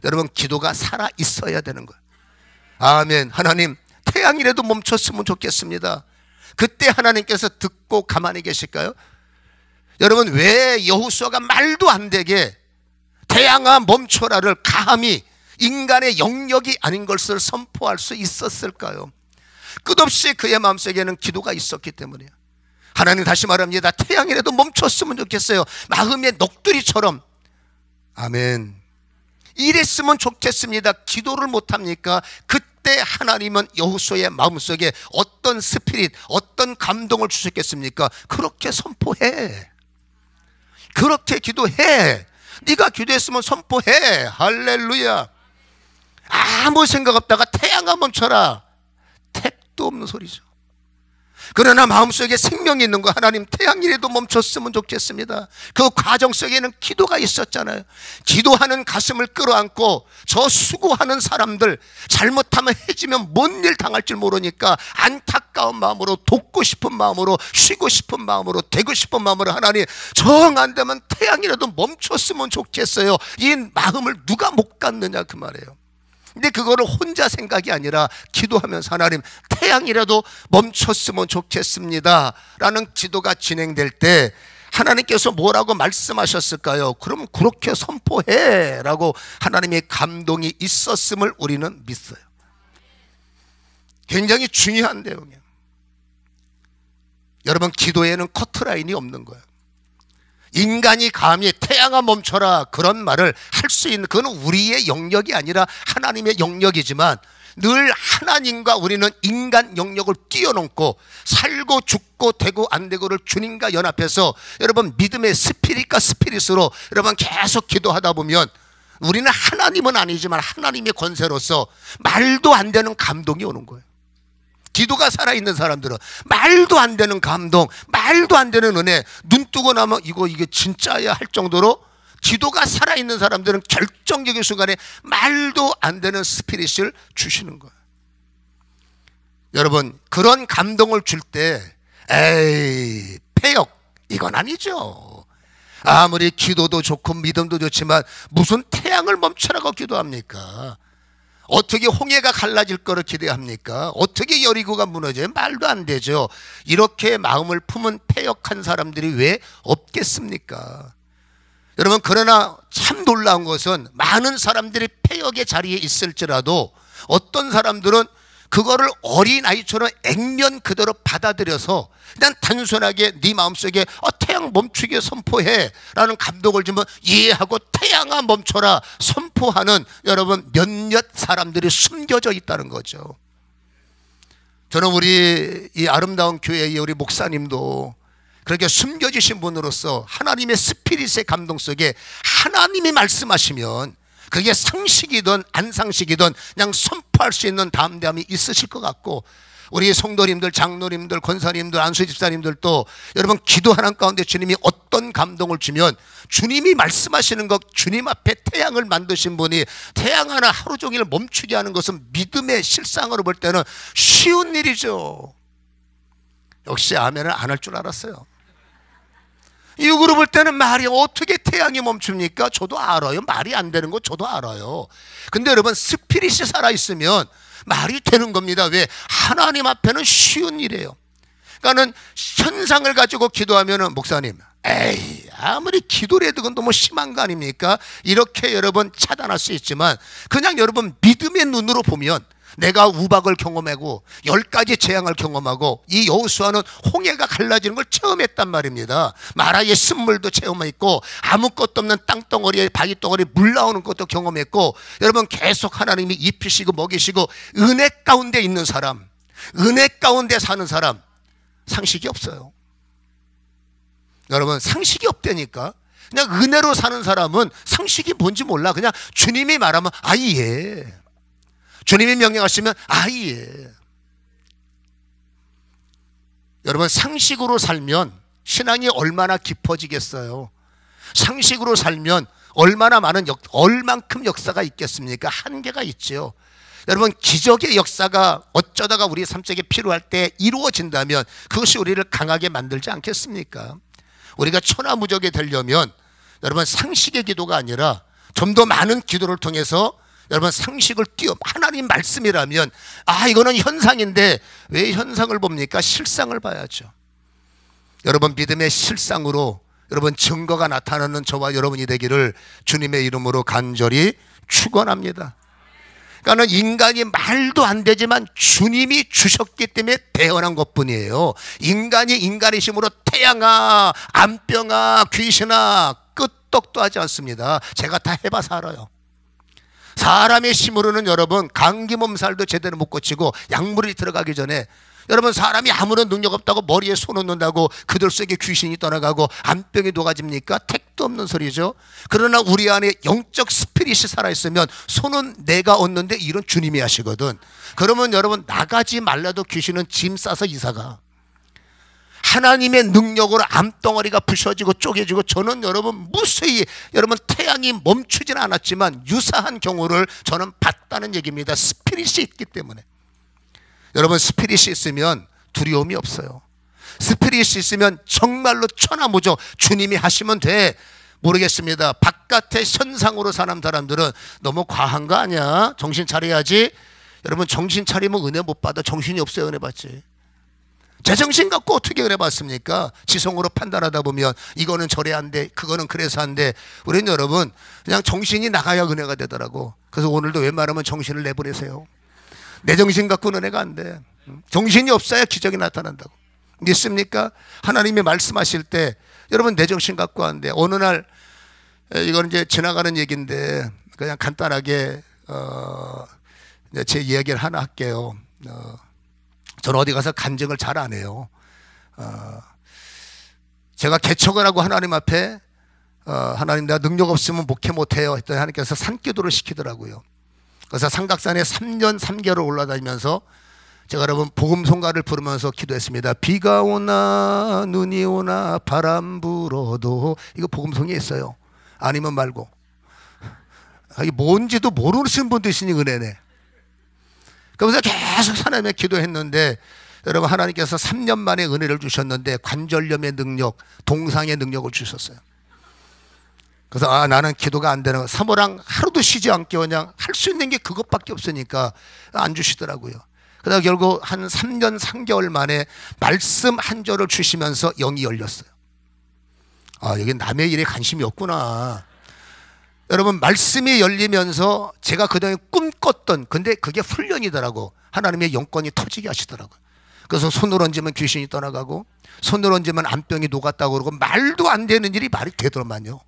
여러분 기도가 살아있어야 되는 거예요. 아멘. 하나님 태양이라도 멈췄으면 좋겠습니다. 그때 하나님께서 듣고 가만히 계실까요? 여러분 왜 여호수아가 말도 안 되게 태양아 멈춰라를 감히 인간의 영역이 아닌 것을 선포할 수 있었을까요? 끝없이 그의 마음속에는 기도가 있었기 때문이에요. 하나님 다시 말합니다. 태양이라도 멈췄으면 좋겠어요. 마음의 넋두리처럼. 아멘. 이랬으면 좋겠습니다. 기도를 못합니까? 그때 하나님은 여호수아의 마음속에 어떤 스피릿, 어떤 감동을 주셨겠습니까? 그렇게 선포해. 그렇게 기도해. 네가 기도했으면 선포해. 할렐루야. 아무 생각 없다가 태양아 멈춰라. 택도 없는 소리죠. 그러나 마음속에 생명이 있는 거, 하나님 태양이라도 멈췄으면 좋겠습니다. 그 과정 속에는 기도가 있었잖아요. 기도하는 가슴을 끌어안고 저 수고하는 사람들, 잘못하면 해지면 뭔 일 당할 줄 모르니까 안타까운 마음으로, 돕고 싶은 마음으로, 쉬고 싶은 마음으로, 되고 싶은 마음으로 하나님 정 안 되면 태양이라도 멈췄으면 좋겠어요. 이 마음을 누가 못 갖느냐 그 말이에요. 근데 그거를 혼자 생각이 아니라 기도하면서 하나님 태양이라도 멈췄으면 좋겠습니다 라는 기도가 진행될 때 하나님께서 뭐라고 말씀하셨을까요? 그럼 그렇게 선포해 라고 하나님의 감동이 있었음을 우리는 믿어요. 굉장히 중요한 내용이에요. 여러분 기도에는 커트라인이 없는 거예요. 인간이 감히 태양아 멈춰라 그런 말을 할 수 있는, 그건 우리의 영역이 아니라 하나님의 영역이지만 늘 하나님과 우리는 인간 영역을 뛰어넘고 살고 죽고 되고 안 되고를 주님과 연합해서 여러분 믿음의 스피릿과 스피릿으로 여러분 계속 기도하다 보면 우리는 하나님은 아니지만 하나님의 권세로서 말도 안 되는 감동이 오는 거예요. 기도가 살아있는 사람들은 말도 안 되는 감동, 말도 안 되는 은혜, 눈 뜨고 나면 이게 진짜야 할 정도로 기도가 살아있는 사람들은 결정적인 순간에 말도 안 되는 스피릿을 주시는 거예요. 여러분 그런 감동을 줄 때 에이 폐역 이건 아니죠. 아무리 기도도 좋고 믿음도 좋지만 무슨 태양을 멈추라고 기도합니까? 어떻게 홍해가 갈라질 거를 기대합니까? 어떻게 여리고가 무너져요? 말도 안 되죠. 이렇게 마음을 품은 패역한 사람들이 왜 없겠습니까? 여러분 그러나 참 놀라운 것은 많은 사람들이 패역의 자리에 있을지라도 어떤 사람들은 그거를 어린아이처럼 액면 그대로 받아들여서 그냥 단순하게 네 마음속에 태양 멈추게 선포해 라는 감동을 주면 이해하고 태양아 멈춰라 선포하는 여러분 몇몇 사람들이 숨겨져 있다는 거죠. 저는 우리 이 아름다운 교회의 우리 목사님도 그렇게 숨겨지신 분으로서 하나님의 스피릿의 감동 속에 하나님이 말씀하시면 그게 상식이든 안 상식이든 그냥 선포할 수 있는 담대함이 있으실 것 같고, 우리 성도님들, 장로님들, 권사님들, 안수집사님들도 여러분 기도하는 가운데 주님이 어떤 감동을 주면 주님이 말씀하시는 것, 주님 앞에 태양을 만드신 분이 태양 하나 하루 종일 멈추게 하는 것은 믿음의 실상으로 볼 때는 쉬운 일이죠. 역시 아멘을 안 할 줄 알았어요. 육으로 볼 때는 말이 어떻게 태양이 멈춥니까? 저도 알아요. 말이 안 되는 거 저도 알아요. 근데 여러분 스피릿이 살아있으면 말이 되는 겁니다. 왜? 하나님 앞에는 쉬운 일이에요. 그러니까는 현상을 가지고 기도하면은 목사님 에이 아무리 기도를 해도 그건 너무 심한 거 아닙니까? 이렇게 여러분 차단할 수 있지만 그냥 여러분 믿음의 눈으로 보면 내가 우박을 경험하고 10가지 재앙을 경험하고 이 여호수아는 홍해가 갈라지는 걸 체험했단 말입니다. 마라의 쓴물도 체험했고 아무것도 없는 땅덩어리에 바위덩어리에 물 나오는 것도 경험했고, 여러분 계속 하나님이 입히시고 먹이시고 은혜 가운데 있는 사람, 은혜 가운데 사는 사람 상식이 없어요. 여러분 상식이 없다니까. 그냥 은혜로 사는 사람은 상식이 뭔지 몰라. 그냥 주님이 말하면 아예, 주님이 명령하시면 아예. 여러분 상식으로 살면 신앙이 얼마나 깊어지겠어요. 상식으로 살면 얼마나 많은 얼만큼 역사가 있겠습니까? 한계가 있죠. 여러분 기적의 역사가 어쩌다가 우리 삶 속에 필요할 때 이루어진다면 그것이 우리를 강하게 만들지 않겠습니까? 우리가 천하무적이 되려면 여러분 상식의 기도가 아니라 좀 더 많은 기도를 통해서 여러분 상식을 하나님 말씀이라면 이거는 현상인데 왜 현상을 봅니까? 실상을 봐야죠. 여러분 믿음의 실상으로 여러분 증거가 나타나는 저와 여러분이 되기를 주님의 이름으로 간절히 축원합니다. 그러니까 인간이 말도 안 되지만 주님이 주셨기 때문에 태어난 것뿐이에요. 인간이 인간이심으로 태양아, 암병아, 귀신아 끄떡도 하지 않습니다. 제가 다 해봐서 알아요. 사람의 힘으로는 여러분 감기 몸살도 제대로 못 고치고 약물이 들어가기 전에 여러분 사람이 아무런 능력 없다고 머리에 손 얹는다고 그들 속에 귀신이 떠나가고 암병이 녹아집니까? 택도 없는 소리죠. 그러나 우리 안에 영적 스피릿이 살아있으면 손은 내가 얹는데 일은 주님이 하시거든. 그러면 여러분 나가지 말라도 귀신은 짐 싸서 이사가. 하나님의 능력으로 암덩어리가 부셔지고 쪼개지고 저는 여러분 무수히 여러분 태양이 멈추진 않았지만 유사한 경우를 저는 봤다는 얘기입니다. 스피릿이 있기 때문에. 여러분 스피릿이 있으면 두려움이 없어요. 스피릿이 있으면 정말로 천하무적 주님이 하시면 돼. 모르겠습니다. 바깥의 현상으로 사는 사람들은 너무 과한 거 아니야? 정신 차려야지. 여러분 정신 차리면 은혜 못 받아. 정신이 없어야 은혜 받지. 제정신 갖고 어떻게 은혜 받습니까? 지성으로 판단하다 보면 이거는 저래 안 돼, 그거는 그래서 안 돼. 우리는 여러분 그냥 정신이 나가야 은혜가 되더라고. 그래서 오늘도 웬만하면 정신을 내버리세요. 내 정신 갖고는 은혜가 안 돼. 정신이 없어야 기적이 나타난다고. 믿습니까? 하나님이 말씀하실 때 여러분 내 정신 갖고 안 돼. 어느 날 이건 이제 지나가는 얘기인데 그냥 간단하게 제 이야기를 하나 할게요. 저는 어디 가서 간증을 잘 안 해요. 제가 개척을 하고 하나님 앞에 하나님 내가 능력 없으면 목회 못해요 했더니 하나님께서 산기도를 시키더라고요. 그래서 삼각산에 3년 3개월 올라다니면서 제가 여러분 복음송가를 부르면서 기도했습니다. 비가 오나 눈이 오나 바람 불어도 이거 복음송에 있어요. 아니면 말고. 이게 뭔지도 모르시는 분도 있으니 은혜네. 그러면서 계속 하나님의 기도했는데 여러분 하나님께서 3년 만에 은혜를 주셨는데 관절염의 능력, 동상의 능력을 주셨어요. 그래서 나는 기도가 안 되는 거. 사모랑 하루도 쉬지 않게 그냥 할 수 있는 게 그것밖에 없으니까 안 주시더라고요. 그러다 결국 한 3년 3개월 만에 말씀 한 절을 주시면서 영이 열렸어요. 여기 남의 일에 관심이 없구나. 여러분 말씀이 열리면서 제가 그동안 꿈꿨던 근데 그게 훈련이더라고. 하나님의 영권이 터지게 하시더라고요. 그래서 손을 얹으면 귀신이 떠나가고 손을 얹으면 암병이 녹았다고 그러고 말도 안 되는 일이 말이 되더만요.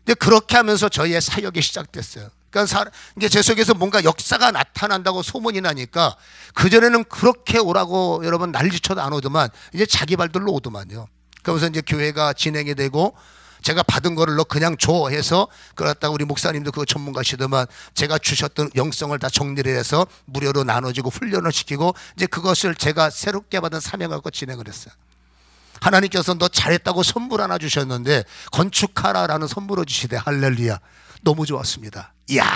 근데 그렇게 하면서 저희의 사역이 시작됐어요. 그러니까 이제 제 속에서 뭔가 역사가 나타난다고 소문이 나니까 그전에는 그렇게 오라고 여러분 난리쳐도 안 오더만 이제 자기 발들로 오더만요. 그러면서 이제 교회가 진행이 되고 제가 받은 거를 너 그냥 줘 해서 그렇다고 우리 목사님도 그거 전문가시더만 제가 주셨던 영성을 다 정리를 해서 무료로 나눠주고 훈련을 시키고 이제 그것을 제가 새롭게 받은 사명을 갖고 진행을 했어요. 하나님께서 너 잘했다고 선물 하나 주셨는데 건축하라라는 선물을 주시대. 할렐루야. 너무 좋았습니다. 이야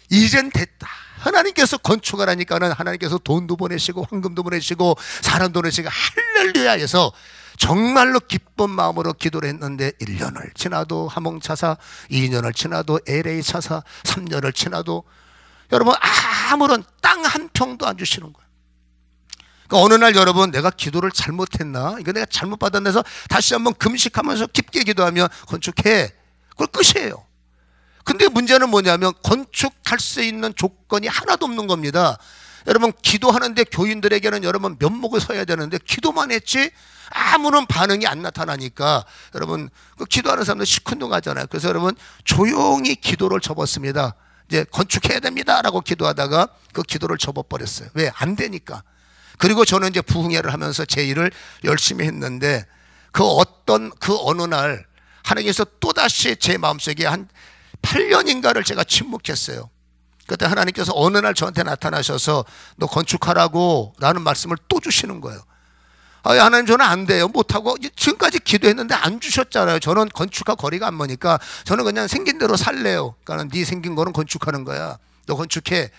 이젠 됐다. 하나님께서 건축하라니까는 하나님께서 돈도 보내시고 황금도 보내시고 사람도 보내시고 할렐루야 해서 정말로 기쁜 마음으로 기도를 했는데 1년을 지나도 하몽차사, 2년을 지나도 LA 차사, 3년을 지나도 여러분 아무런 땅 한 평도 안 주시는 거예요. 그러니까 어느 날 여러분 내가 기도를 잘못했나? 이거 내가 잘못 받았나 해서 다시 한번 금식하면서 깊게 기도하면 건축해. 그걸 끝이에요. 근데 문제는 뭐냐면 건축할 수 있는 조건이 하나도 없는 겁니다. 여러분 기도하는데 교인들에게는 여러분 면목을 서야 되는데 기도만 했지 아무런 반응이 안 나타나니까 여러분 그 기도하는 사람들 시큰둥하잖아요. 그래서 여러분 조용히 기도를 접었습니다. 이제 건축해야 됩니다 라고 기도하다가 그 기도를 접어버렸어요. 왜? 안 되니까. 그리고 저는 이제 부흥회를 하면서 제 일을 열심히 했는데 그 어느 날 하나님께서 또다시 제 마음속에 한 8년인가를 제가 침묵했어요. 그때 하나님께서 어느 날 저한테 나타나셔서 너 건축하라고 라는 말씀을 또 주시는 거예요. 하나님 저는 안 돼요, 못하고. 지금까지 기도했는데 안 주셨잖아요. 저는 건축과 거리가 안 머니까 저는 그냥 생긴 대로 살래요. 그러니까 네 생긴 거는 건축하는 거야, 너 건축해.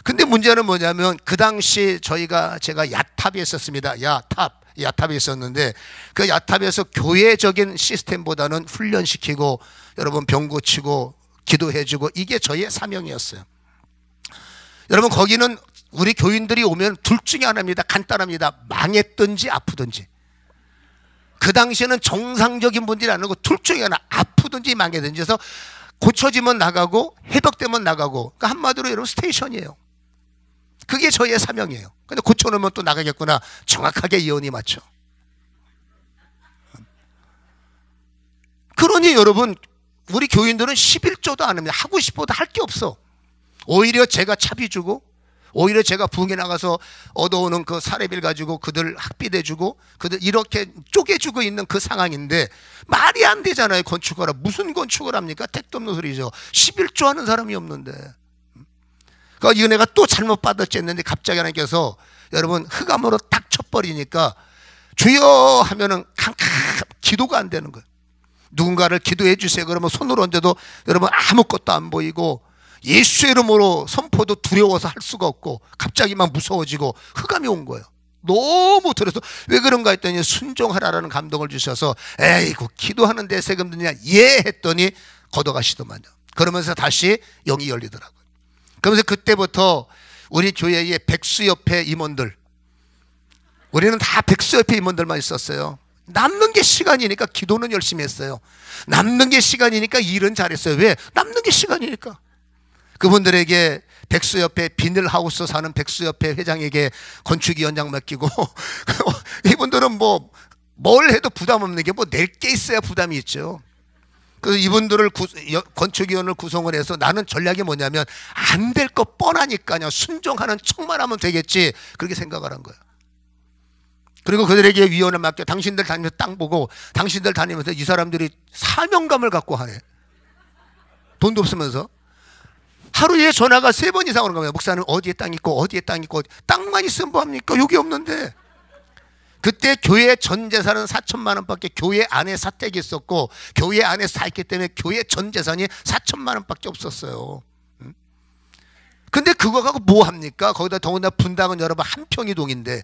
근데 문제는 뭐냐면 그 당시 제가 야탑에 있었습니다. 야탑에 있었는데 그 야탑에서 교회적인 시스템보다는 훈련시키고 여러분 병 고치고 기도해주고 이게 저희의 사명이었어요. 여러분 거기는 우리 교인들이 오면 둘 중에 하나입니다. 간단합니다. 망했든지 아프든지. 그 당시에는 정상적인 분들이 아니고 둘 중에 하나, 아프든지 망했든지 해서 고쳐지면 나가고 회복되면 나가고, 그러니까 한마디로 여러분 스테이션이에요. 그게 저희의 사명이에요. 근데 고쳐놓으면 또 나가겠구나, 정확하게 예언이 맞죠. 그러니 여러분 우리 교인들은 11조도 안 합니다. 하고 싶어도 할 게 없어. 오히려 제가 차비 주고, 오히려 제가 부흥에 나가서 얻어오는 그 사례비를 가지고 그들 학비대주고 그들 이렇게 쪼개주고 있는 그 상황인데 말이 안 되잖아요. 건축하라. 무슨 건축을 합니까? 택도 없는 소리죠. 11조 하는 사람이 없는데. 그러니까 은혜가 또 잘못 받았지 했는데 갑자기 하나님께서 여러분 흑암으로 딱 쳐버리니까 주여 하면은 기도가 안 되는 거예요. 누군가를 기도해 주세요 그러면 손을 얹어도 여러분 아무것도 안 보이고, 예수의 이름으로 선포도 두려워서 할 수가 없고 갑자기 막 무서워지고 흑암이 온 거예요. 너무 들어서 왜 그런가 했더니 순종하라라는 감동을 주셔서 에이구 기도하는 데 세금 드냐 예 했더니 걷어가시더만요. 그러면서 다시 영이 열리더라고요. 그러면서 그때부터 우리 교회의 백수협회 임원들, 우리는 다 백수협회 임원들만 있었어요. 남는 게 시간이니까 기도는 열심히 했어요. 남는 게 시간이니까 일은 잘했어요. 왜? 남는 게 시간이니까. 그분들에게 백수협회 비닐하우스 사는 백수협회 회장에게 건축위원장 맡기고 이분들은 뭘 해도 부담 없는 게 낼 게 있어야 부담이 있죠. 그래서 이분들을 건축위원을 구성을 해서 나는 전략이 뭐냐면 안 될 거 뻔하니까요 순종하는 척만 하면 되겠지, 그렇게 생각을 한 거예요. 그리고 그들에게 위원을 맡겨 당신들 다니면서 땅 보고, 당신들 다니면서 이 사람들이 사명감을 갖고 하네. 돈도 없으면서 하루에 전화가 3번 이상 오는 거예요. 목사님 어디에 땅 있고 어디에 땅 있고. 땅만 있으면 뭐합니까? 여기 없는데. 그때 교회 전 재산은 4천만 원밖에, 교회 안에 사택이 있었고 교회 안에 다 있기 때문에 교회 전 재산이 4천만 원밖에 없었어요. 근데 그거 갖고 뭐 합니까? 거기다 더군다나 분당은 여러분 한 평이 동인데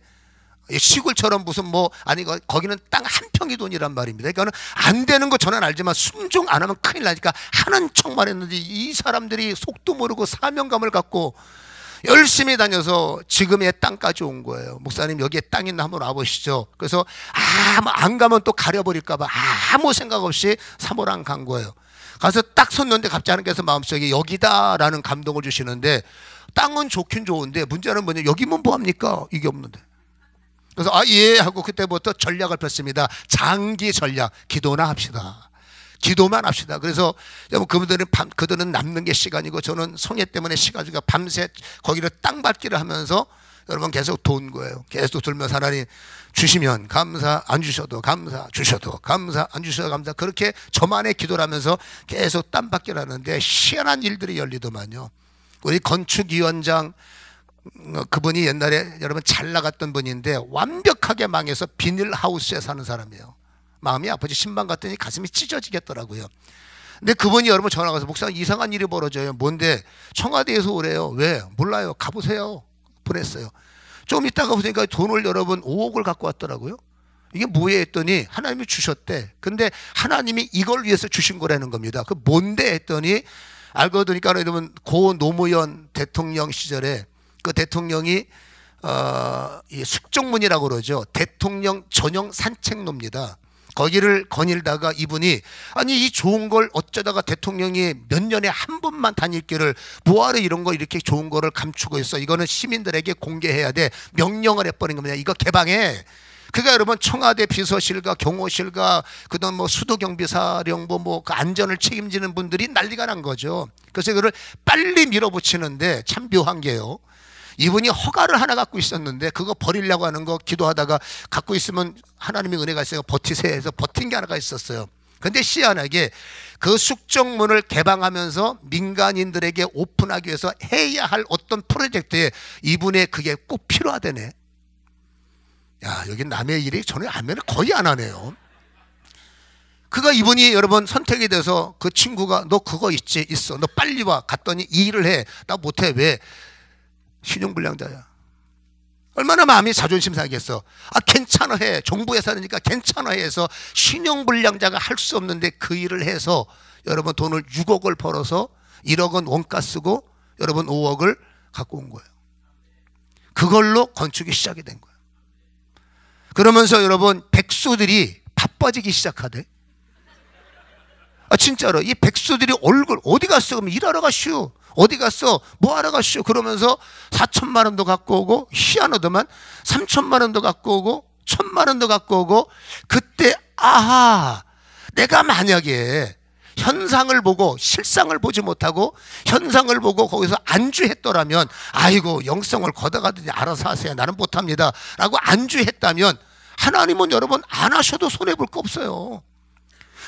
시골처럼 무슨 아니 거기는 땅 한 평이 돈이란 말입니다. 그러니까 안 되는 거 저는 알지만 순종 안 하면 큰일 나니까 하는 척만 했는데 이 사람들이 속도 모르고 사명감을 갖고 열심히 다녀서 지금의 땅까지 온 거예요. 목사님 여기에 땅 있나 한번 와보시죠. 그래서 안 가면 또 가려버릴까 봐 아무 생각 없이 사모랑 간 거예요. 가서 딱 섰는데 갑자기 하나님께서 마음속에 여기다라는 감동을 주시는데, 땅은 좋긴 좋은데 문제는 뭐냐, 여기면 뭐합니까? 이게 없는데. 그래서 예 하고 그때부터 전략을 폈습니다. 장기 전략. 기도나 합시다. 기도만 합시다. 그래서 그들은 남는 게 시간이고 저는 성회 때문에 시간이 밤새 거기를 땅 밟기를 하면서 여러분 계속 돈 거예요. 계속 돌면서 하나님 주시면 감사, 안 주셔도 감사, 주셔도 감사, 안 주셔도 감사. 그렇게 저만의 기도를 하면서 계속 땅 밟기를 하는데 희한한 일들이 열리더만요. 우리 건축위원장 그분이 옛날에 여러분 잘 나갔던 분인데 완벽하게 망해서 비닐하우스에 사는 사람이에요. 마음이 아프지. 신방 갔더니 가슴이 찢어지겠더라고요. 근데 그분이 여러분 전화 가서 목사님 이상한 일이 벌어져요. 뭔데? 청와대에서 오래요. 왜? 몰라요. 가보세요. 보냈어요. 좀 있다가 보니까 돈을 여러분 5억을 갖고 왔더라고요. 이게 뭐예요 했더니 하나님이 주셨대. 근데 하나님이 이걸 위해서 주신 거라는 겁니다. 그 뭔데 했더니 알고 보니까 여러분 고 노무현 대통령 시절에 그 대통령이 이 숙정문이라고 그러죠. 대통령 전용 산책로입니다. 거기를 거닐다가 이분이 아니 이 좋은 걸 어쩌다가 대통령이 몇 년에 한 번만 다닐 길을 뭐하러 이런 거 이렇게 좋은 거를 감추고 있어. 이거는 시민들에게 공개해야 돼. 명령을 해버린 겁니다. 이거 개방해. 그가 여러분 청와대 비서실과 경호실과 그다음 수도경비사령부 그 안전을 책임지는 분들이 난리가 난 거죠. 그래서 이거를 빨리 밀어붙이는데 참 묘한 게요. 이분이 허가를 하나 갖고 있었는데 그거 버리려고 하는 거 기도하다가 갖고 있으면 하나님의 은혜가 있어요. 버티세요 해서 버틴 게 하나가 있었어요. 근데 희한하게 그 숙정문을 개방하면서 민간인들에게 오픈하기 위해서 해야 할 어떤 프로젝트에 이분의 그게 꼭 필요하다네. 야, 여기 남의 일이 전혀 하면 거의 안 하네요. 그가 이분이 여러분 선택이 돼서 그 친구가 너 그거 있어. 너 빨리 와. 갔더니 이 일을 해. 나 못해. 왜? 신용불량자야. 얼마나 마음이 자존심 상하겠어. 아, 괜찮아 해. 정부에 사니까 괜찮아 해 해서 신용불량자가 할 수 없는데 그 일을 해서 여러분 돈을 6억을 벌어서 1억 원 원가 쓰고 여러분 5억을 갖고 온 거예요. 그걸로 건축이 시작이 된 거예요. 그러면서 여러분 백수들이 바빠지기 시작하대. 아, 진짜로 이 백수들이 얼굴 어디 갔어? 그러면 일하러 가시오. 어디 갔어? 뭐 하러 가시오? 그러면서 4천만 원도 갖고 오고 희한하더만 3천만 원도 갖고 오고 1,000만 원도 갖고 오고. 그때 아하, 내가 만약에 현상을 보고 실상을 보지 못하고 현상을 보고 거기서 안주했더라면 아이고 영성을 걷어가더니 알아서 하세요. 나는 못합니다 라고 안주했다면 하나님은 여러분 안 하셔도 손해볼 거 없어요.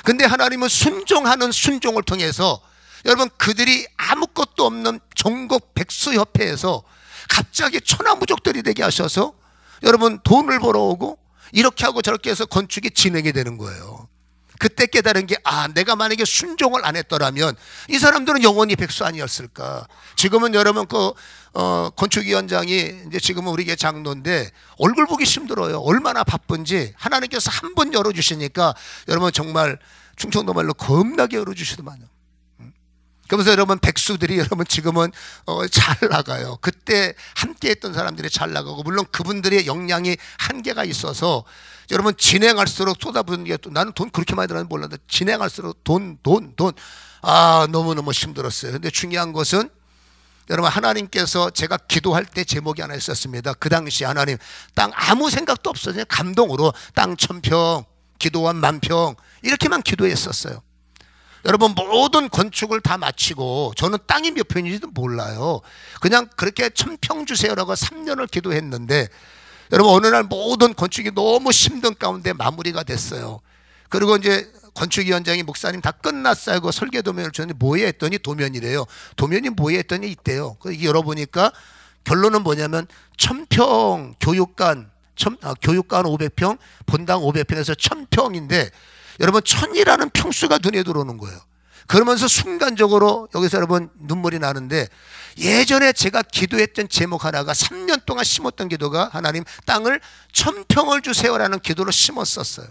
근데 하나님은 순종하는 순종을 통해서 여러분 그들이 아무것도 없는 전국 백수협회에서 갑자기 천하무적들이 되게 하셔서 여러분 돈을 벌어오고 이렇게 하고 저렇게 해서 건축이 진행이 되는 거예요. 그때 깨달은 게 아, 내가 만약에 순종을 안 했더라면 이 사람들은 영원히 백수 아니었을까. 지금은 여러분 건축위원장이 이제 지금은 우리 장로인데 얼굴 보기 힘들어요. 얼마나 바쁜지. 하나님께서 한 번 열어주시니까 여러분 정말 충청도 말로 겁나게 열어주시더만요. 그러면서 여러분 백수들이 여러분 지금은 잘 나가요. 그때 함께 했던 사람들이 잘 나가고 물론 그분들의 역량이 한계가 있어서 여러분 진행할수록 쏟아부는 게 또 나는 돈 그렇게 많이 들었는지 몰랐는데 진행할수록 돈 아, 너무너무 힘들었어요. 근데 중요한 것은 여러분 하나님께서 제가 기도할 때 제목이 하나 있었습니다. 그 당시 하나님 땅 아무 생각도 없었어요. 감동으로 땅 1,000평 기도원 10,000평 이렇게만 기도했었어요. 여러분 모든 건축을 다 마치고 저는 땅이 몇 평인지도 몰라요. 그냥 그렇게 1,000평 주세요라고 3년을 기도했는데 여러분 어느 날 모든 건축이 너무 힘든 가운데 마무리가 됐어요. 그리고 이제 건축위원장이 목사님 다 끝났어요 하고 설계 도면을 줬는데 뭐해 했더니 도면이래요. 도면이 뭐해 했더니 있대요. 그래서 열어보니까 결론은 뭐냐면 1,000평 교육관 교육관 500평 본당 500평에서 1,000평인데 여러분 1,000이라는 평수가 눈에 들어오는 거예요. 그러면서 순간적으로 여기서 여러분 눈물이 나는데 예전에 제가 기도했던 제목 하나가 3년 동안 심었던 기도가 하나님 땅을 1,000평을 주세요라는 기도를 심었었어요.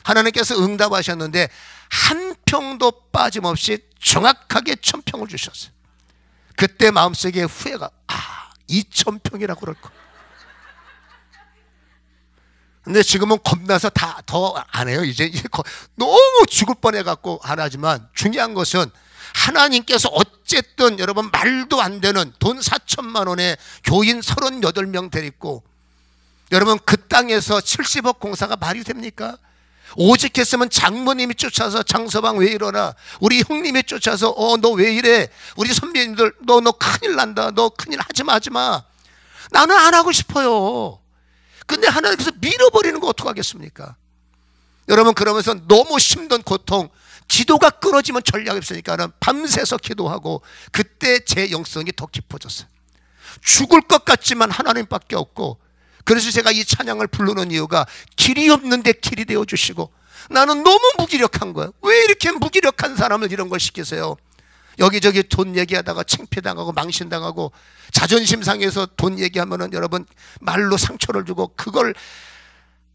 하나님께서 응답하셨는데 한 평도 빠짐없이 정확하게 1,000평을 주셨어요. 그때 마음속에 후회가 2,000평이라고 그럴 거. 근데 지금은 겁나서 다 더 안 해요. 이제 너무 죽을 뻔해갖고 안 하지만 중요한 것은 하나님께서 어쨌든 여러분 말도 안 되는 돈 4천만 원에 교인 38명 데리고 여러분 그 땅에서 70억 공사가 말이 됩니까? 오직 했으면 장모님이 쫓아서 장서방 왜 이러나 우리 형님이 쫓아서 너 왜 이래 우리 선배님들 너 큰일 난다 너 큰일 하지마 나는 안 하고 싶어요. 근데 하나님께서 밀어버리는 거 어떡하겠습니까? 여러분 그러면서 너무 힘든 고통 기도가 끊어지면 전략이 없으니까 밤새서 기도하고 그때 제 영성이 더 깊어졌어요. 죽을 것 같지만 하나님밖에 없고 그래서 제가 이 찬양을 부르는 이유가 길이 없는데 길이 되어주시고 나는 너무 무기력한 거예요. 왜 이렇게 무기력한 사람을 이런 걸 시키세요? 여기저기 돈 얘기하다가 창피당하고 망신당하고 자존심 상해서 돈 얘기하면은 여러분 말로 상처를 주고 그걸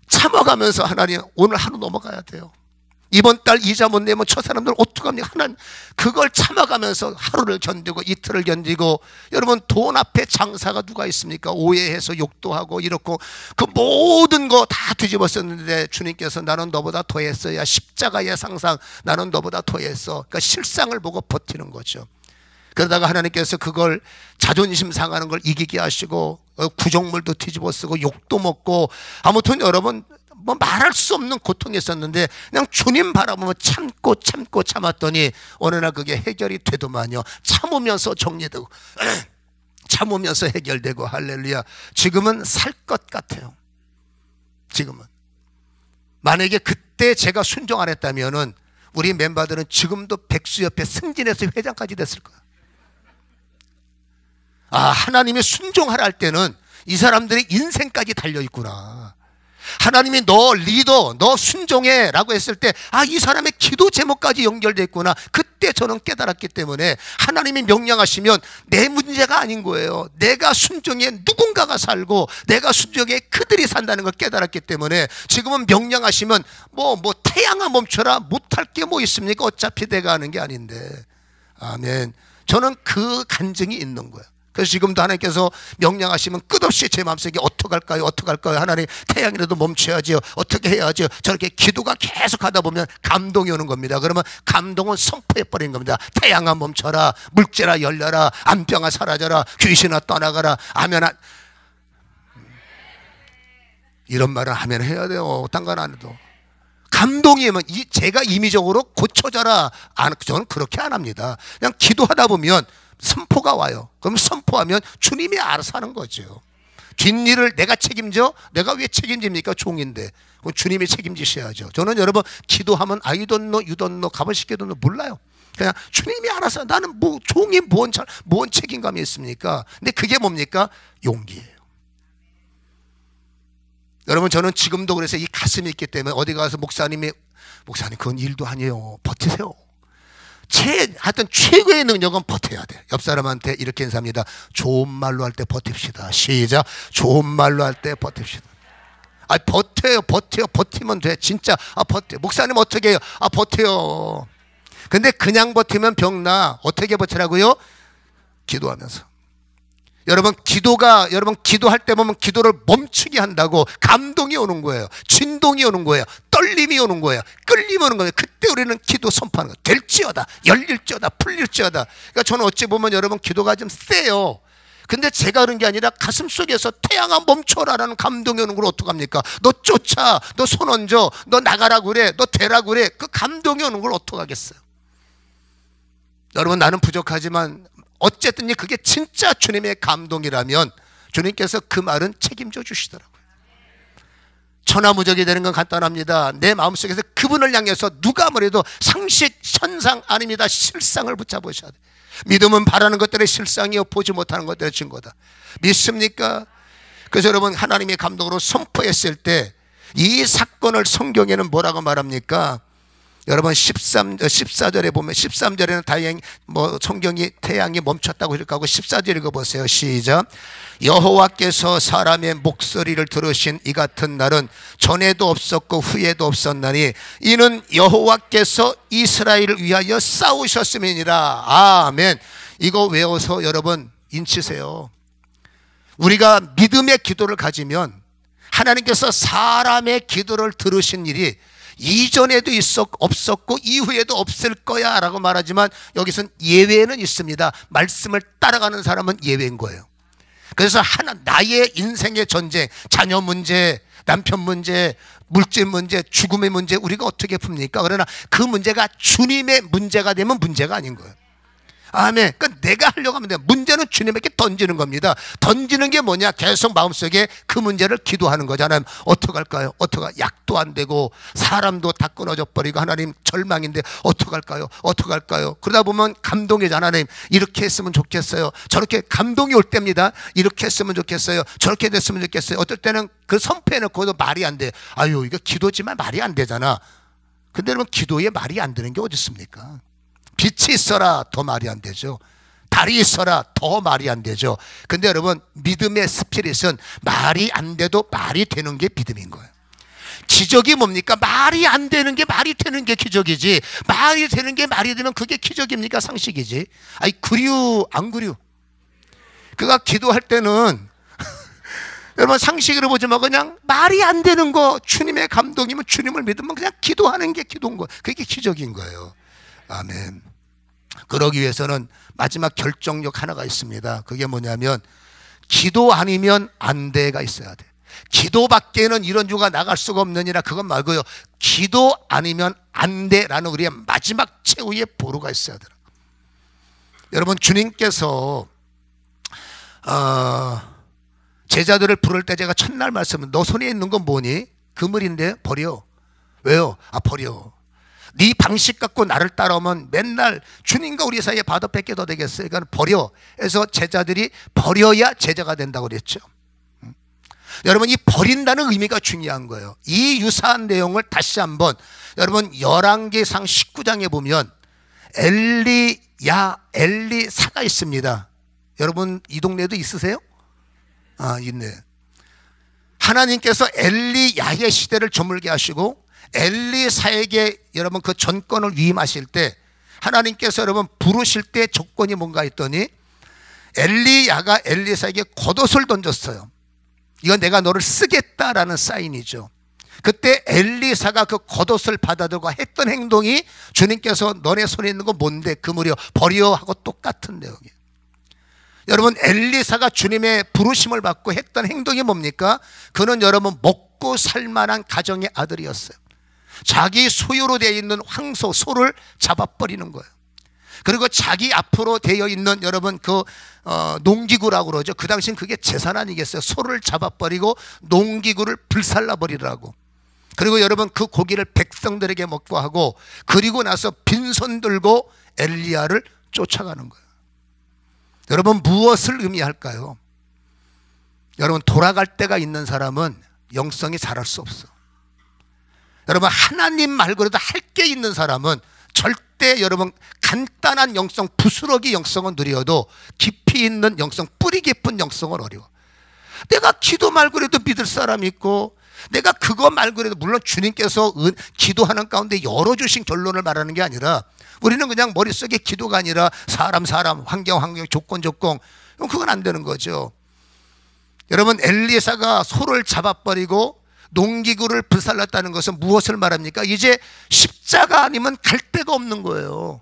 참아가면서 하나님 오늘 하루 넘어가야 돼요. 이번 달 이자 못 내면 저 사람들 어떡합니까? 하나님 그걸 참아가면서 하루를 견디고 이틀을 견디고 여러분 돈 앞에 장사가 누가 있습니까? 오해해서 욕도 하고 이렇고 그 모든 거 다 뒤집었었는데 주님께서 나는 너보다 더했어야 십자가의 상상 나는 너보다 더했어. 그러니까 실상을 보고 버티는 거죠. 그러다가 하나님께서 그걸 자존심 상하는 걸 이기게 하시고 구정물도 뒤집어 쓰고 욕도 먹고 아무튼 여러분 뭐 말할 수 없는 고통이 있었는데 그냥 주님 바라보며 참고 참았더니 어느 날 그게 해결이 되더만요. 참으면서 정리되고 참으면서 해결되고, 할렐루야. 지금은 살 것 같아요. 지금은. 만약에 그때 제가 순종 안 했다면은 우리 멤버들은 지금도 백수 옆에 승진해서 회장까지 됐을 거야. 아, 하나님이 순종하라 할 때는 이 사람들의 인생까지 달려있구나. 하나님이 너 리더, 너 순종해 라고 했을 때, 아, 이 사람의 기도 제목까지 연결되어 있구나. 그때 저는 깨달았기 때문에 하나님이 명령하시면 내 문제가 아닌 거예요. 내가 순종해 누군가가 살고 내가 순종해 그들이 산다는 걸 깨달았기 때문에 지금은 명령하시면 뭐 태양아 멈춰라, 못할 게 뭐 있습니까? 어차피 내가 하는 게 아닌데. 아멘. 저는 그 간증이 있는 거예요. 그래서 지금도 하나님께서 명령하시면 끝없이 제 마음속에 어떡할까요? 하나님, 태양이라도 멈춰야지요. 어떻게 해야지요? 저렇게 기도가 계속 하다 보면 감동이 오는 겁니다. 그러면 감동은 선포해버리는 겁니다. 태양아 멈춰라, 물질아 열려라, 암병아 사라져라, 귀신아 떠나가라. 아멘. 이런 말을 하면 해야 돼요. 딴 건 안 해도. 감동이면 제가 임의적으로 고쳐져라, 저는 그렇게 안 합니다. 그냥 기도하다 보면 선포가 와요. 그럼 선포하면 주님이 알아서 하는 거죠. 뒷일을 내가 책임져? 내가 왜 책임집니까? 종인데. 주님이 책임지셔야죠. 저는 여러분 기도하면 I don't know, you don't know, 가버시게 don't know, 몰라요. 그냥 주님이 알아서. 나는 뭐 종이 뭔 책임감이 있습니까? 근데 그게 뭡니까? 용기예요. 여러분 저는 지금도 그래서 이 가슴이 있기 때문에 어디 가서 목사님 그건 일도 아니에요. 버티세요. 하여튼 최고의 능력은 버텨야 돼. 옆 사람한테 이렇게 인사합니다. 좋은 말로 할 때 버팁시다. 시작. 좋은 말로 할 때 버팁시다. 아, 버티면 돼. 진짜. 아, 버텨. 목사님 어떻게 해요? 아, 버텨요. 근데 그냥 버티면 병나. 어떻게 버티라고요? 기도하면서. 여러분 기도할 때 보면 기도를 멈추게 한다고 감동이 오는 거예요. 진동이 오는 거예요. 떨림이 오는 거예요. 끌림이 오는 거예요. 그때 우리는 기도 선포하는 거예요. 될지어다, 열릴지어다, 풀릴지어다. 그러니까 저는 어찌 보면 여러분 기도가 좀 세요. 근데 제가 그런 게 아니라 가슴 속에서 태양아 멈춰라라는 감동이 오는 걸 어떡합니까? 너 쫓아, 너 손 얹어, 너 나가라고 그래, 너 되라고 그래. 그 감동이 오는 걸 어떡하겠어요? 여러분 나는 부족하지만 어쨌든 그게 진짜 주님의 감동이라면 주님께서 그 말은 책임져 주시더라고요. 천하무적이 되는 건 간단합니다. 내 마음속에서 그분을 향해서 누가 뭐래도 상식, 현상 아닙니다. 실상을 붙잡으셔야 돼요. 믿음은 바라는 것들의 실상이요, 보지 못하는 것들의 증거다. 믿습니까? 그래서 여러분 하나님의 감동으로 선포했을 때 이 사건을 성경에는 뭐라고 말합니까? 여러분 14절에 보면 13절에는 다행히 성경이 태양이 멈췄다고 이렇게 하고 14절 읽어보세요. 시작. 여호와께서 사람의 목소리를 들으신 이 같은 날은 전에도 없었고 후에도 없었나니 이는 여호와께서 이스라엘을 위하여 싸우셨음이니라. 아멘. 이거 외워서 여러분 인치세요. 우리가 믿음의 기도를 가지면 하나님께서 사람의 기도를 들으신 일이 이전에도 없었고 이후에도 없을 거야 라고 말하지만 여기서는 예외는 있습니다. 말씀을 따라가는 사람은 예외인 거예요. 그래서 나의 인생의 전쟁, 자녀 문제, 남편 문제, 물질 문제, 죽음의 문제 우리가 어떻게 풉니까? 그러나 그 문제가 주님의 문제가 되면 문제가 아닌 거예요. 아멘. 그러니까 내가 하려고 하면 돼요. 문제는 주님에게 던지는 겁니다. 던지는 게 뭐냐? 계속 마음속에 그 문제를 기도하는 거잖아요. 어떡할까요? 약도 안 되고 사람도 다 끊어져 버리고 하나님 절망인데 어떡할까요? 그러다 보면 감동이잖아요. 하나님 이렇게 했으면 좋겠어요. 저렇게 감동이 올 때입니다. 이렇게 했으면 좋겠어요. 저렇게 됐으면 좋겠어요. 어떨 때는 그 선포해놓고도 말이 안 돼. 아유 이거 기도지만 말이 안 되잖아. 근데 여러분 기도에 말이 안 되는 게 어디 있습니까? 빛이 있어라 더 말이 안 되죠. 달이 있어라 더 말이 안 되죠. 근데 여러분 믿음의 스피릿은 말이 안 돼도 말이 되는 게 믿음인 거예요. 기적이 뭡니까? 말이 안 되는 게 말이 되는 게 기적이지. 말이 되는 게 말이 되면 그게 기적입니까? 상식이지. 아니 구류 안 구류. 그가 기도할 때는 여러분 상식으로 보지 마. 그냥 말이 안 되는 거 주님의 감동이면 주님을 믿으면 그냥 기도하는 게 기도인 거. 그게 기적인 거예요. 아멘. 그러기 위해서는 마지막 결정력 하나가 있습니다. 그게 뭐냐면 기도 아니면 안 돼가 있어야 돼. 기도밖에는 이런 주가 나갈 수가 없느니라 그건 말고요. 기도 아니면 안 돼라는 우리의 마지막 최후의 보루가 있어야 돼요. 여러분 주님께서 제자들을 부를 때 제가 첫날 말씀은 너 손에 있는 건 뭐니? 그물인데 버려. 왜요? 버려. 네 방식 갖고 나를 따라오면 맨날 주님과 우리 사이에 바도 뺏겨도 되겠어요. 그러니까 버려. 그래서 제자들이 버려야 제자가 된다고 그랬죠. 여러분, 이 버린다는 의미가 중요한 거예요. 이 유사한 내용을 다시 한번 여러분 열왕기상 19장에 보면 엘리사가 있습니다. 여러분 이 동네도 있으세요? 있네. 하나님께서 엘리야의 시대를 저물게 하시고 엘리사에게 여러분 그 전권을 위임하실 때 하나님께서 여러분 부르실 때 조건이 뭔가 했더니 엘리야가 엘리사에게 겉옷을 던졌어요. 이건 내가 너를 쓰겠다라는 사인이죠. 그때 엘리사가 그 겉옷을 받아들고 했던 행동이 주님께서 너네 손에 있는 거 뭔데 그물이여 버려 하고 똑같은 내용이에요. 여러분 엘리사가 주님의 부르심을 받고 했던 행동이 뭡니까? 그는 여러분 먹고 살만한 가정의 아들이었어요. 자기 소유로 되어 있는 황소 소를 잡아버리는 거예요. 그리고 자기 앞으로 되어 있는 여러분 그 농기구라고 그러죠. 그 당시엔 그게 재산 아니겠어요. 소를 잡아버리고 농기구를 불살라버리라고. 그리고 여러분 그 고기를 백성들에게 먹고 하고 그리고 나서 빈손 들고 엘리야를 쫓아가는 거예요. 여러분 무엇을 의미할까요? 여러분 돌아갈 때가 있는 사람은 영성이 자랄 수 없어. 여러분 하나님 말고라도 할 게 있는 사람은 절대 여러분 간단한 영성 부스러기 영성은 누려도 깊이 있는 영성 뿌리 깊은 영성은 어려워. 내가 기도 말고라도 믿을 사람이 있고 내가 그거 말고라도 물론 주님께서 기도하는 가운데 열어주신 결론을 말하는 게 아니라 우리는 그냥 머릿속에 기도가 아니라 사람 환경 조건 그건 안 되는 거죠. 여러분 엘리사가 소를 잡아버리고 농기구를 불살랐다는 것은 무엇을 말합니까? 이제 십자가 아니면 갈 데가 없는 거예요.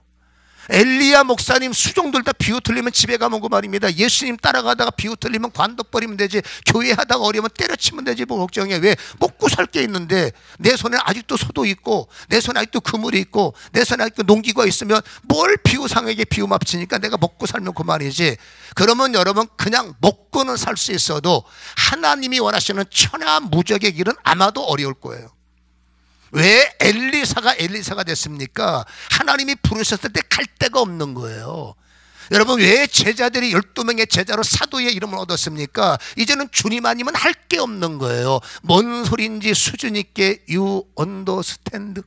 엘리야 목사님 수종들 다 비유 틀리면 집에 가면 그 말입니다. 예수님 따라가다가 비유 틀리면 관둬버리면 되지. 교회 하다가 어려우면 때려치면 되지. 뭐 걱정해. 왜? 먹고 살 게 있는데 내 손에 아직도 소도 있고 내 손에 아직도 그물이 있고 내 손에 아직도 농기구가 있으면 뭘 비유상에게 비유 맞추니까 내가 먹고 살면 그만이지. 그러면 여러분 그냥 먹고는 살 수 있어도 하나님이 원하시는 천하무적의 길은 아마도 어려울 거예요. 왜 엘리사가 됐습니까? 하나님이 부르셨을 때 갈 데가 없는 거예요. 여러분 왜 제자들이 12명의 제자로 사도의 이름을 얻었습니까? 이제는 주님 아니면 할 게 없는 거예요. 뭔 소리인지 수준 있게 You understand?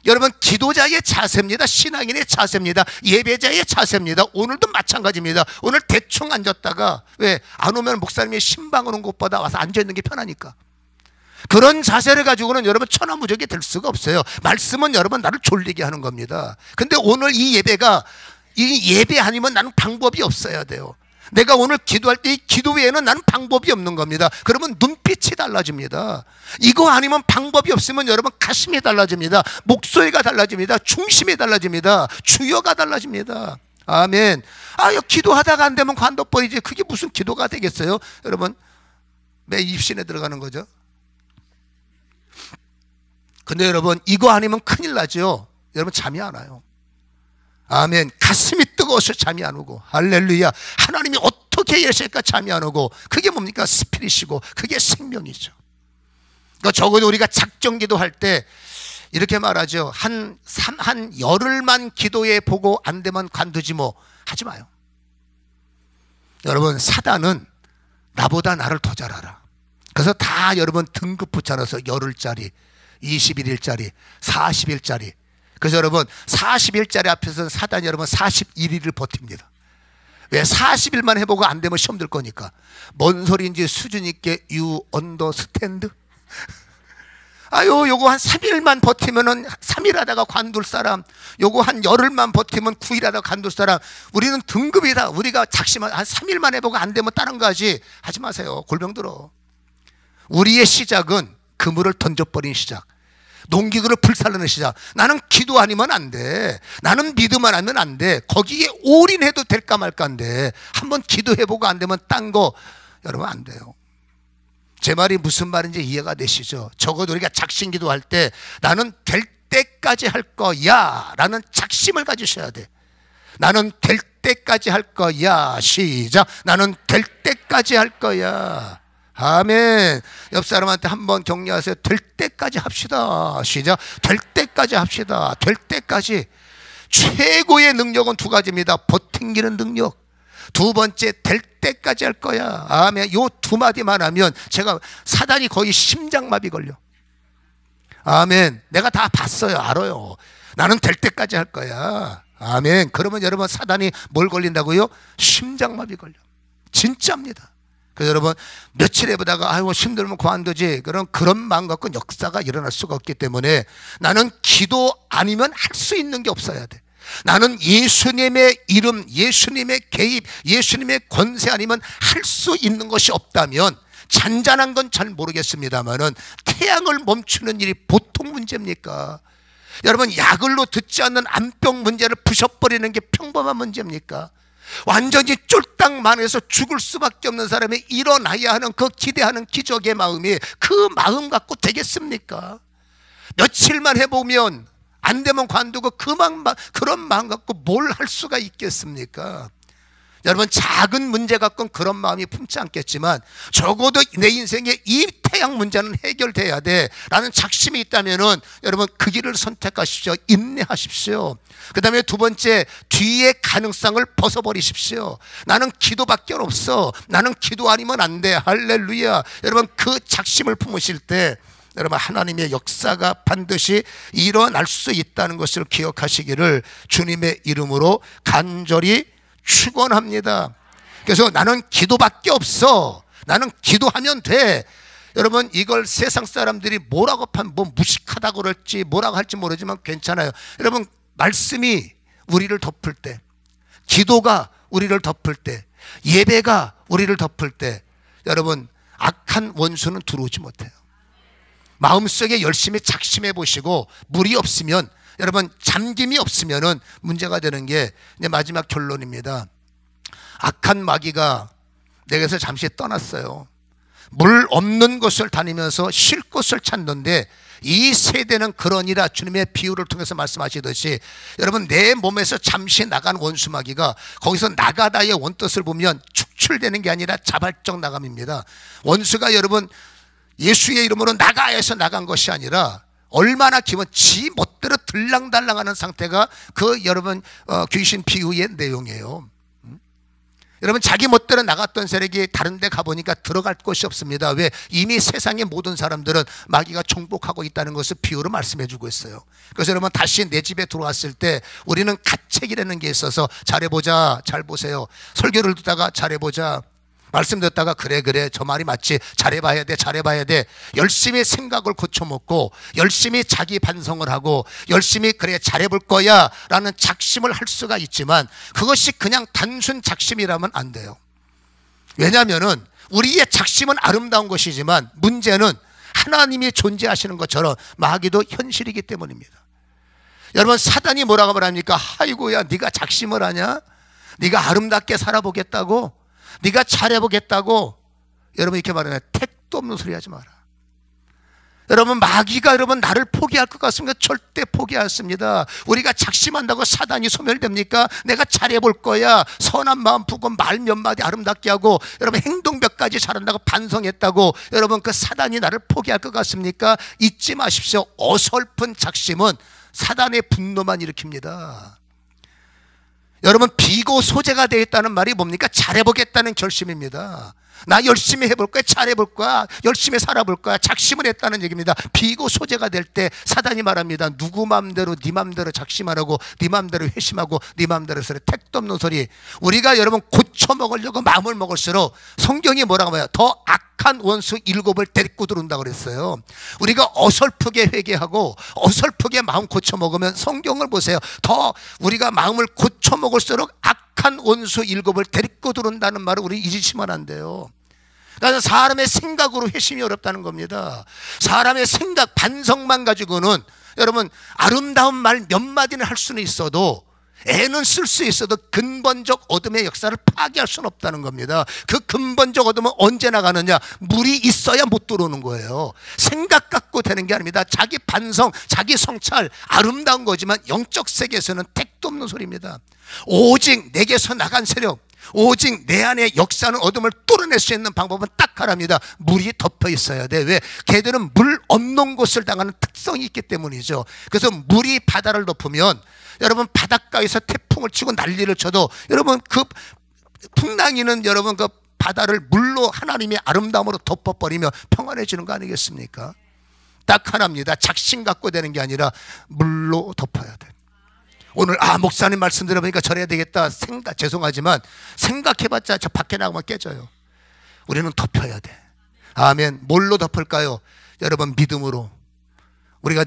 여러분 기도자의 자세입니다. 신앙인의 자세입니다. 예배자의 자세입니다. 오늘도 마찬가지입니다. 오늘 대충 앉았다가 왜 안 오면 목사님이 신방 오는 곳보다 와서 앉아있는 게 편하니까. 그런 자세를 가지고는 여러분 천하무적이 될 수가 없어요. 말씀은 여러분 나를 졸리게 하는 겁니다. 근데 오늘 이 예배 아니면 나는 방법이 없어야 돼요. 내가 오늘 기도할 때 이 기도 외에는 나는 방법이 없는 겁니다. 그러면 눈빛이 달라집니다. 이거 아니면 방법이 없으면 여러분 가슴이 달라집니다. 목소리가 달라집니다. 중심이 달라집니다. 주여가 달라집니다. 아멘. 기도하다가 안 되면 관둬버리지. 그게 무슨 기도가 되겠어요? 여러분 매 입신에 들어가는 거죠. 근데 여러분 이거 아니면 큰일 나죠. 여러분 잠이 안 와요. 아멘. 가슴이 뜨거워서 잠이 안 오고 할렐루야. 하나님이 어떻게 이러실까 잠이 안 오고 그게 뭡니까? 스피릿이고 그게 생명이죠. 그러니까 적어도 우리가 작정기도 할 때 이렇게 말하죠. 한 열흘만 기도해 보고 안 되면 관두지 뭐 하지 마요. 여러분 사단은 나보다 나를 더 잘 알아. 그래서 다 여러분 등급 붙여놔서 열흘짜리 21일짜리 40일짜리. 그래서 여러분 40일짜리 앞에서는 사단이 여러분 41일을 버팁니다. 왜? 40일만 해보고 안 되면 시험 들 거니까. 뭔 소리인지 수준 있게 You understand? 요거 한 3일만 버티면은 3일 하다가 관둘 사람, 요거 한 열흘만 버티면 9일 하다가 관둘 사람. 우리는 등급이다. 우리가 작심한 한 3일만 해보고 안 되면 다른 거 하지 마세요. 골병 들어. 우리의 시작은 그물을 던져버린 시작, 농기구를 불살르는 시작. 나는 기도 아니면 안 돼. 나는 믿음만 하면 안 돼. 거기에 올인해도 될까 말까인데 한번 기도해보고 안 되면 딴 거 여러분 안 돼요. 제 말이 무슨 말인지 이해가 되시죠? 적어도 우리가 작심기도 할 때 나는 될 때까지 할 거야 라는 작심을 가지셔야 돼. 나는 될 때까지 할 거야. 시작. 나는 될 때까지 할 거야. 아멘. 옆 사람한테 한번 격려하세요. 될 때까지 합시다. 시작. 될 때까지 합시다. 될 때까지. 최고의 능력은 두 가지입니다. 버팅기는 능력. 두 번째, 될 때까지 할 거야. 아멘. 요 두 마디만 하면 제가 사단이 거의 심장마비 걸려. 아멘. 내가 다 봤어요. 알아요. 나는 될 때까지 할 거야. 아멘. 그러면 여러분 사단이 뭘 걸린다고요? 심장마비 걸려. 진짜입니다. 그래서 여러분 며칠 해보다가 아이고 힘들면 그만두지, 그런 마음 갖고 역사가 일어날 수가 없기 때문에 나는 기도 아니면 할 수 있는 게 없어야 돼. 나는 예수님의 이름, 예수님의 개입, 예수님의 권세 아니면 할 수 있는 것이 없다면, 잔잔한 건 잘 모르겠습니다만은 태양을 멈추는 일이 보통 문제입니까? 여러분 약을로 듣지 않는 암병 문제를 부셔버리는 게 평범한 문제입니까? 완전히 쫄딱 만해서 죽을 수밖에 없는 사람이 일어나야 하는 그 기대하는 기적의 마음이 그 마음 갖고 되겠습니까? 며칠만 해보면 안 되면 관두고 그런 마음 갖고 뭘 할 수가 있겠습니까? 여러분 작은 문제 갖고는 그런 마음이 품지 않겠지만 적어도 내 인생에 이 태양 문제는 해결돼야 돼 라는 작심이 있다면은 여러분 그 길을 선택하십시오. 인내하십시오. 그 다음에 두 번째, 뒤의 가능성을 벗어버리십시오. 나는 기도밖에 없어. 나는 기도 아니면 안 돼. 할렐루야. 여러분 그 작심을 품으실 때 여러분 하나님의 역사가 반드시 일어날 수 있다는 것을 기억하시기를 주님의 이름으로 간절히 축원합니다. 그래서 나는 기도밖에 없어. 나는 기도하면 돼. 여러분 이걸 세상 사람들이 뭐라고 뭐 무식하다고 그럴지 뭐라고 할지 모르지만 괜찮아요. 여러분 말씀이 우리를 덮을 때, 기도가 우리를 덮을 때, 예배가 우리를 덮을 때 여러분 악한 원수는 들어오지 못해요. 마음속에 열심히 작심해 보시고 물이 없으면, 여러분 잠김이 없으면은 문제가 되는 게 이제 마지막 결론입니다. 악한 마귀가 내게서 잠시 떠났어요. 물 없는 곳을 다니면서 쉴 곳을 찾는데 이 세대는 그러니라 주님의 비유를 통해서 말씀하시듯이 여러분 내 몸에서 잠시 나간 원수 마귀가 거기서 나가다의 원뜻을 보면 축출되는 게 아니라 자발적 나감입니다. 원수가 여러분 예수의 이름으로 나가해서 나간 것이 아니라 얼마나 기면 지 멋대로 들랑달랑하는 상태가 그 여러분 귀신 비유의 내용이에요. 여러분 자기 멋대로 나갔던 세력이 다른 데 가보니까 들어갈 곳이 없습니다. 왜? 이미 세상의 모든 사람들은 마귀가 정복하고 있다는 것을 비유로 말씀해 주고 있어요. 그래서 여러분 다시 내 집에 들어왔을 때 우리는 가책이라는 게 있어서 잘해보자, 잘 보세요. 설교를 듣다가 잘해보자, 말씀 듣다가 그래 저 말이 맞지, 잘해봐야 돼 열심히 생각을 고쳐먹고 열심히 자기 반성을 하고 열심히 그래 잘해볼 거야 라는 작심을 할 수가 있지만 그것이 그냥 단순 작심이라면 안 돼요. 왜냐하면은 우리의 작심은 아름다운 것이지만 문제는 하나님이 존재하시는 것처럼 마귀도 현실이기 때문입니다. 여러분 사단이 뭐라고 말합니까? 아이고야 네가 작심을 하냐? 네가 아름답게 살아보겠다고? 네가 잘해보겠다고? 여러분 이렇게 말하면 택도 없는 소리 하지 마라. 여러분 마귀가 여러분 나를 포기할 것 같습니까? 절대 포기하지 않습니다. 우리가 작심한다고 사단이 소멸됩니까? 내가 잘해볼 거야, 선한 마음 품고 말 몇 마디 아름답게 하고 여러분 행동 몇 가지 잘한다고 반성했다고 여러분 그 사단이 나를 포기할 것 같습니까? 잊지 마십시오. 어설픈 작심은 사단의 분노만 일으킵니다. 여러분 비고 소재가 되어 있다는 말이 뭡니까? 잘해보겠다는 결심입니다. 나 열심히 해볼 거야, 잘해볼 거야, 열심히 살아볼 거야, 작심을 했다는 얘기입니다. 비고 소재가 될 때 사단이 말합니다. 누구 맘대로 네 맘대로 작심하라고, 네 맘대로 회심하고 네 맘대로 소리, 택도 없는 소리. 우리가 여러분 고쳐먹으려고 마음을 먹을수록 성경이 뭐라고 해요? 더 악한 원수 7을 데리고 들어온다고 그랬어요. 우리가 어설프게 회개하고 어설프게 마음 고쳐먹으면 성경을 보세요. 더 우리가 마음을 고쳐먹을수록 악한 원수 7을 데리고 들어온다는 말을 우리 잊으시면 안 돼요. 그래서 사람의 생각으로 회심이 어렵다는 겁니다. 사람의 생각, 반성만 가지고는 여러분 아름다운 말 몇 마디는 할 수는 있어도 애는 쓸 수 있어도 근본적 어둠의 역사를 파괴할 수는 없다는 겁니다. 그 근본적 어둠은 언제 나가느냐? 물이 있어야 못 들어오는 거예요. 생각 갖고 되는 게 아닙니다. 자기 반성, 자기 성찰 아름다운 거지만 영적 세계에서는 택도 없는 소리입니다. 오직 내게서 나간 세력, 오직 내 안에 역사는 어둠을 뚫어낼 수 있는 방법은 딱 하나입니다. 물이 덮여 있어야 돼. 왜? 걔들은 물 없는 곳을 당하는 특성이 있기 때문이죠. 그래서 물이 바다를 덮으면 여러분 바닷가에서 태풍을 치고 난리를 쳐도 여러분 그 풍랑이는 여러분 그 바다를 물로 하나님의 아름다움으로 덮어버리며 평안해지는 거 아니겠습니까? 딱 하나입니다. 작심 갖고 되는 게 아니라 물로 덮어야 돼. 오늘 목사님 말씀 들어보니까 저래야 되겠다 죄송하지만 생각해봤자 저 밖에 나가면 깨져요. 우리는 덮여야 돼. 아멘. 뭘로 덮을까요? 여러분 믿음으로.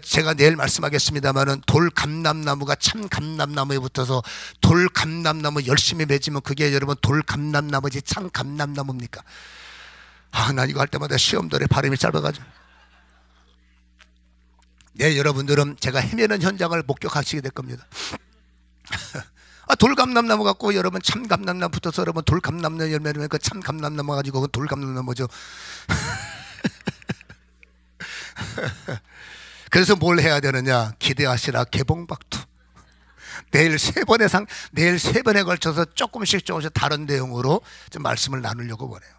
제가 내일 말씀하겠습니다만은 돌감람나무가 참 감람나무에 붙어서 돌감람나무 열심히 맺으면 그게 여러분 돌감람나무지 참 감람나무입니까? 난 이거 할 때마다 시험들의 발음이 짧아가지고. 네, 여러분들은 제가 헤매는 현장을 목격하시게 될 겁니다. 돌감람나무 갖고 여러분 참감람나무 붙어서 여러분 돌감람나무 열매를 그 참감람나무 가지고 돌감람나무죠. 그래서 뭘 해야 되느냐? 기대하시라 개봉박두. 내일 세 번에 걸쳐서 조금씩 다른 내용으로 좀 말씀을 나누려고 원해요.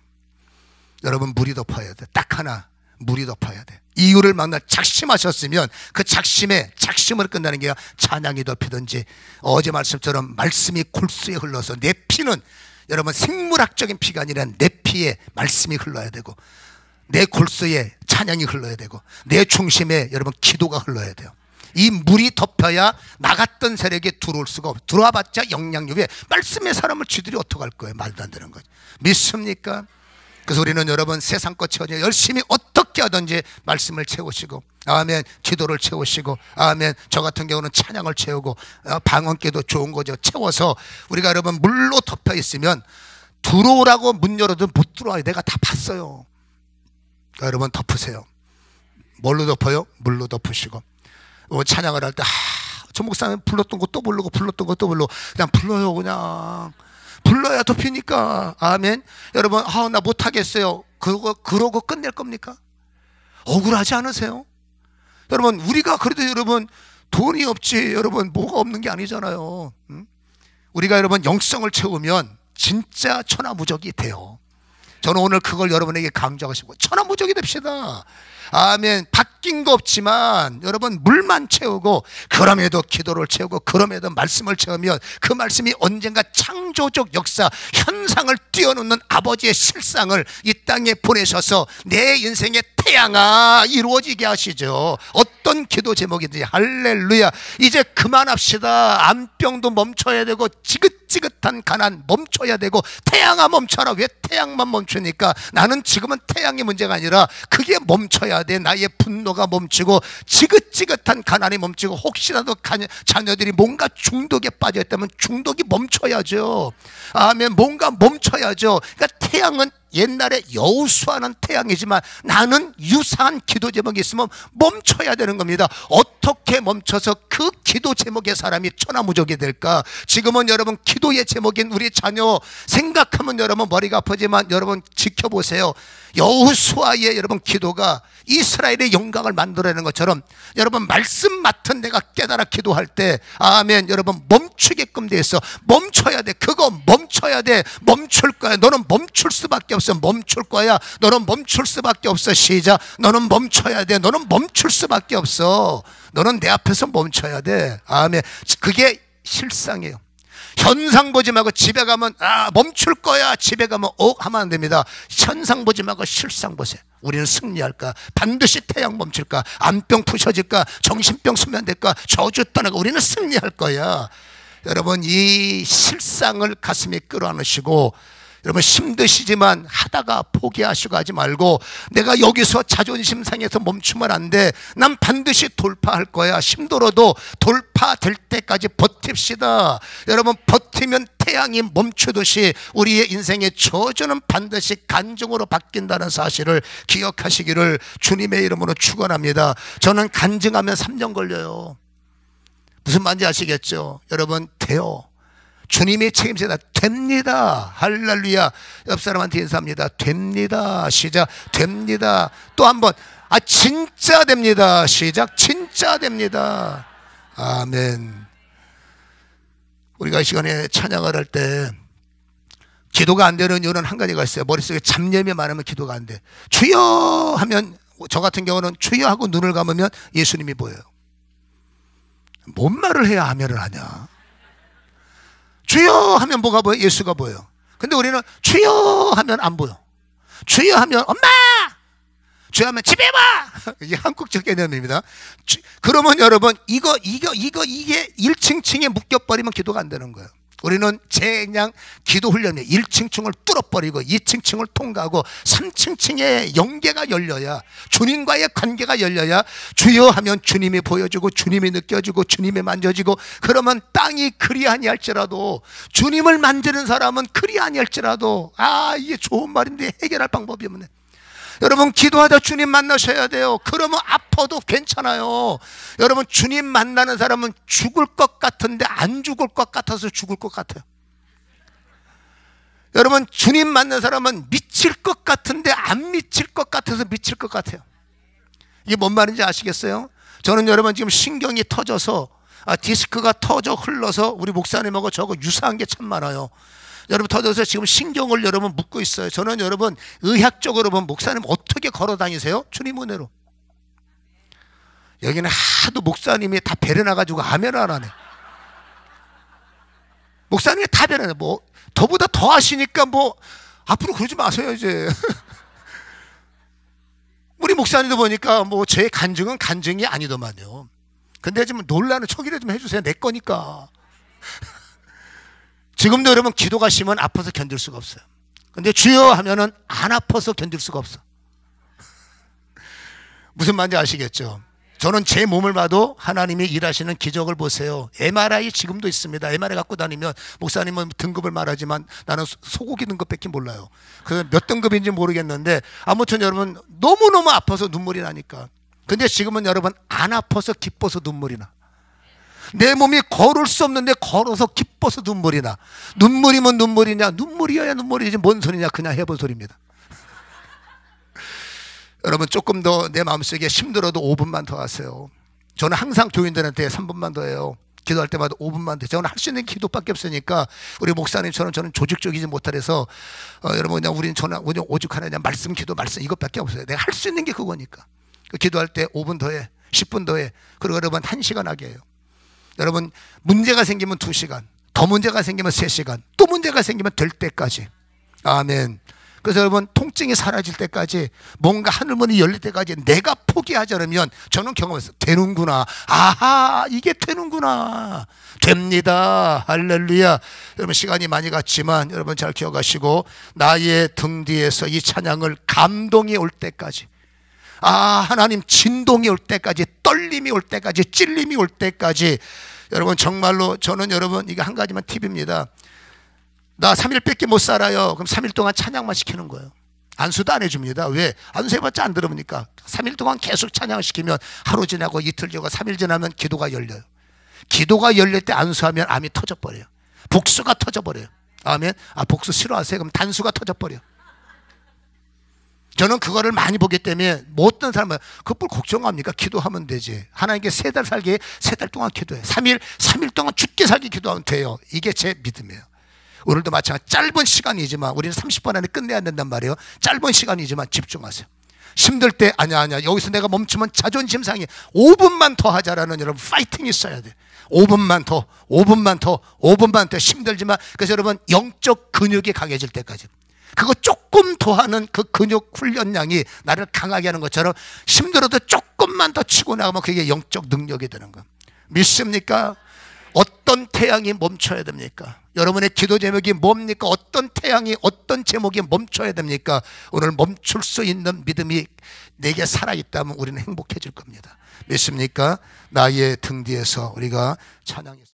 여러분 물이 덮어야 돼. 딱 하나 물이 덮어야 돼. 이유를 만나 작심하셨으면 그 작심을 끝나는 게 찬양이 덮이든지 어제 말씀처럼 말씀이 골수에 흘러서 내 피는 여러분 생물학적인 피가 아니라 내 피에 말씀이 흘러야 되고 내 골수에 찬양이 흘러야 되고 내 중심에 여러분 기도가 흘러야 돼요. 이 물이 덮여야 나갔던 세력이 들어올 수가 없어요. 들어와봤자 영향력에 말씀의 사람을 쥐들이 어떡할 거예요? 말도 안 되는 거죠. 믿습니까? 그래서 우리는 여러분 세상 것 채우냐 열심히 어떻게 하든지 말씀을 채우시고 아멘 기도를 채우시고 아멘 저 같은 경우는 찬양을 채우고 방언기도 좋은 거죠. 채워서 우리가 여러분 물로 덮여 있으면 들어오라고 문 열어도 못 들어와요. 내가 다 봤어요. 그러니까 여러분 덮으세요. 뭘로 덮어요? 물로 덮으시고 찬양을 할 때 저 목사님 불렀던 거 또 부르고 불렀던 거 또 부르고 그냥 불러요. 그냥 불러야 덮이니까. 아멘. 여러분 나 못하겠어요. 그러고 끝낼 겁니까? 억울하지 않으세요? 여러분 우리가 그래도 여러분 돈이 없지 여러분 뭐가 없는 게 아니잖아요. 우리가 여러분 영성을 채우면 진짜 천하무적이 돼요. 저는 오늘 그걸 여러분에게 강조하고 싶고 천하무적이 됩시다. 아멘. 바뀐 거 없지만 여러분 물만 채우고 그럼에도 기도를 채우고 그럼에도 말씀을 채우면 그 말씀이 언젠가 창조적 역사 현상을 뛰어넘는 아버지의 실상을 이 땅에 보내셔서 내 인생의 태양아 이루어지게 하시죠. 어떤 기도 제목이든지 할렐루야. 이제 그만합시다. 암병도 멈춰야 되고 지긋지긋한 가난 멈춰야 되고 태양아 멈춰라. 왜 태양만 멈추니까? 나는 지금은 태양이 문제가 아니라 그게 멈춰야 돼. 나의 분노가 멈추고 지긋지긋한 가난이 멈추고 혹시라도 자녀들이 뭔가 중독에 빠져있다면 중독이 멈춰야죠. 아멘. 뭔가 멈춰야죠. 그러니까 태양은 옛날에 여호수아는 태양이지만 나는 유사한 기도 제목이 있으면 멈춰야 되는 겁니다. 어떻게 멈춰서 그 기도 제목의 사람이 천하무적이 될까? 지금은 여러분 기도의 제목인 우리 자녀 생각하면 여러분 머리가 아프지만 여러분 지켜보세요. 여호수아의 여러분 기도가 이스라엘의 영광을 만들어내는 것처럼 여러분 말씀 맡은 내가 깨달아 기도할 때 아멘 여러분 멈추게끔 돼 있어. 멈춰야 돼. 그거 멈춰야 돼. 멈출 거야. 너는 멈출 수밖에 없어. 멈출 거야. 너는 멈출 수밖에 없어. 시작. 너는 멈춰야 돼. 너는 멈출 수밖에 없어. 너는 내 앞에서 멈춰야 돼. 아멘. 그게 실상이에요. 현상 보지 말고 집에 가면 멈출 거야. 집에 가면 하면 안 됩니다. 현상 보지 말고 실상 보세요. 우리는 승리할까? 반드시 태양 멈출까? 암병 푸셔질까? 정신병 소멸될까? 저주 떠나가? 우리는 승리할 거야. 여러분 이 실상을 가슴에 끌어안으시고 여러분 힘드시지만 하다가 포기하시고 하지 말고 내가 여기서 자존심 상해서 멈추면 안 돼. 난 반드시 돌파할 거야. 힘들어도 돌파될 때까지 버팁시다. 여러분 버티면 태양이 멈추듯이 우리의 인생의 저주는 반드시 간증으로 바뀐다는 사실을 기억하시기를 주님의 이름으로 축원합니다. 저는 간증하면 3년 걸려요. 무슨 말인지 아시겠죠? 여러분 돼요. 주님이 책임져다 됩니다. 할렐루야. 옆 사람한테 인사합니다. 됩니다. 시작. 됩니다. 또 한 번. 진짜 됩니다. 시작. 진짜 됩니다. 아멘. 우리가 이 시간에 찬양을 할 때 기도가 안 되는 이유는 한 가지가 있어요. 머릿속에 잡념이 많으면 기도가 안 돼. 주여 하면, 저 같은 경우는 주여 하고 눈을 감으면 예수님이 보여요. 뭔 말을 해야 아멘을 하냐? 주여 하면 뭐가 보여? 예수가 보여. 근데 우리는 주여 하면 안 보여. 주여 하면 엄마! 주여 하면 집에 와! 이게 한국적 개념입니다. 그러면 여러분, 이게 1층층에 묶여버리면 기도가 안 되는 거예요. 우리는 그냥 기도 훈련에 1층층을 뚫어버리고 2층층을 통과하고 3층층의 연계가 열려야, 주님과의 관계가 열려야 주여 하면 주님이 보여주고 주님이 느껴지고 주님이 만져지고, 그러면 땅이 그리 아니할지라도, 주님을 만지는 사람은 그리 아니할지라도, 이게 좋은 말인데 해결할 방법이 없네. 여러분, 기도하다 주님 만나셔야 돼요. 그러면 아파도 괜찮아요. 여러분, 주님 만나는 사람은 죽을 것 같은데 안 죽을 것 같아서 죽을 것 같아요. 여러분, 주님 만나는 사람은 미칠 것 같은데 안 미칠 것 같아서 미칠 것 같아요. 이게 뭔 말인지 아시겠어요? 저는 여러분 지금 신경이 터져서, 디스크가 터져 흘러서 우리 목사님하고 저거 유사한 게 참 많아요. 여러분, 터져서 지금 신경을 여러분 묶고 있어요. 저는 여러분 의학적으로 보면, 목사님 어떻게 걸어 다니세요? 주님 은혜로. 여기는 하도 목사님이 다 배려나가지고 아멘 안 하네. 목사님이 다 배려나. 더보다 더 하시니까 앞으로 그러지 마세요 이제. 우리 목사님도 보니까 제 간증은 간증이 아니더만요. 근데 좀 논란을 초기를 좀 해주세요. 내 거니까. 지금도 여러분 기도가 심은 아파서 견딜 수가 없어요. 근데 주여 하면은 안 아파서 견딜 수가 없어. 무슨 말인지 아시겠죠? 저는 제 몸을 봐도 하나님이 일하시는 기적을 보세요. MRI 지금도 있습니다. MRI 갖고 다니면, 목사님은 등급을 말하지만 나는 소고기 등급밖에 몰라요. 그 몇 등급인지 모르겠는데, 아무튼 여러분 너무너무 아파서 눈물이 나니까. 근데 지금은 여러분 안 아파서 기뻐서 눈물이 나. 내 몸이 걸을 수 없는데 걸어서 기뻐서 눈물이 나. 눈물이면 눈물이냐? 눈물이어야 눈물이지 뭔 소리냐? 그냥 해본 소리입니다. 여러분, 조금 더 내 마음속에 힘들어도 5분만 더 하세요. 저는 항상 교인들한테 3분만 더 해요. 기도할 때마다 5분만 더. 저는 할 수 있는 기도밖에 없으니까, 우리 목사님처럼 저는 조직적이지 못해서 여러분, 그냥 우리는 오직 하나, 그냥 말씀 이것밖에 없어요. 내가 할 수 있는 게 그거니까. 기도할 때 5분 더 해, 10분 더 해. 그리고 여러분 1시간 하게 해요. 여러분, 문제가 생기면 2시간, 더 문제가 생기면 3시간, 또 문제가 생기면 될 때까지. 아멘. 그래서 여러분, 통증이 사라질 때까지, 뭔가 하늘문이 열릴 때까지 내가 포기하지 않으면, 저는 경험했어요. 되는구나. 이게 되는구나. 됩니다. 할렐루야. 여러분, 시간이 많이 갔지만 여러분 잘 기억하시고, 나의 등 뒤에서 이 찬양을 감동이 올 때까지, 하나님 진동이 올 때까지, 떨림이 올 때까지, 찔림이 올 때까지, 여러분 정말로 저는 여러분 이게 한 가지만 팁입니다. 나 3일밖에 못 살아요. 그럼 3일 동안 찬양만 시키는 거예요. 안수도 안 해줍니다. 왜? 안수해봤자 안 들으니까. 3일 동안 계속 찬양을 시키면 하루 지나고 이틀 지나고 3일 지나면 기도가 열려요. 기도가 열릴 때 안수하면 암이 터져버려요. 복수가 터져버려요. 아멘. 복수 싫어하세요? 그럼 단수가 터져버려요. 저는 그거를 많이 보기 때문에, 어떤 사람은 그걸 걱정합니까? 기도하면 되지. 하나님께 3달 살게 3달 동안 기도해. 3일 동안 죽게 살게 기도하면 돼요. 이게 제 믿음이에요. 오늘도 마찬가지. 짧은 시간이지만, 우리는 30분 안에 끝내야 된단 말이에요. 짧은 시간이지만 집중하세요. 힘들 때 아니야 여기서 내가 멈추면 자존심 상해. 5분만 더 하자라는 여러분 파이팅이 있어야 돼. 5분만 더 힘들지만. 그래서 여러분, 영적 근육이 강해질 때까지, 그거 조금 더 하는 그 근육 훈련량이 나를 강하게 하는 것처럼, 힘들어도 조금만 더 치고 나가면 그게 영적 능력이 되는 거예요. 믿습니까? 어떤 태양이 멈춰야 됩니까? 여러분의 기도 제목이 뭡니까? 어떤 태양이, 어떤 제목이 멈춰야 됩니까? 오늘 멈출 수 있는 믿음이 내게 살아있다면 우리는 행복해질 겁니다. 믿습니까? 나의 등 뒤에서 우리가 찬양했습니다.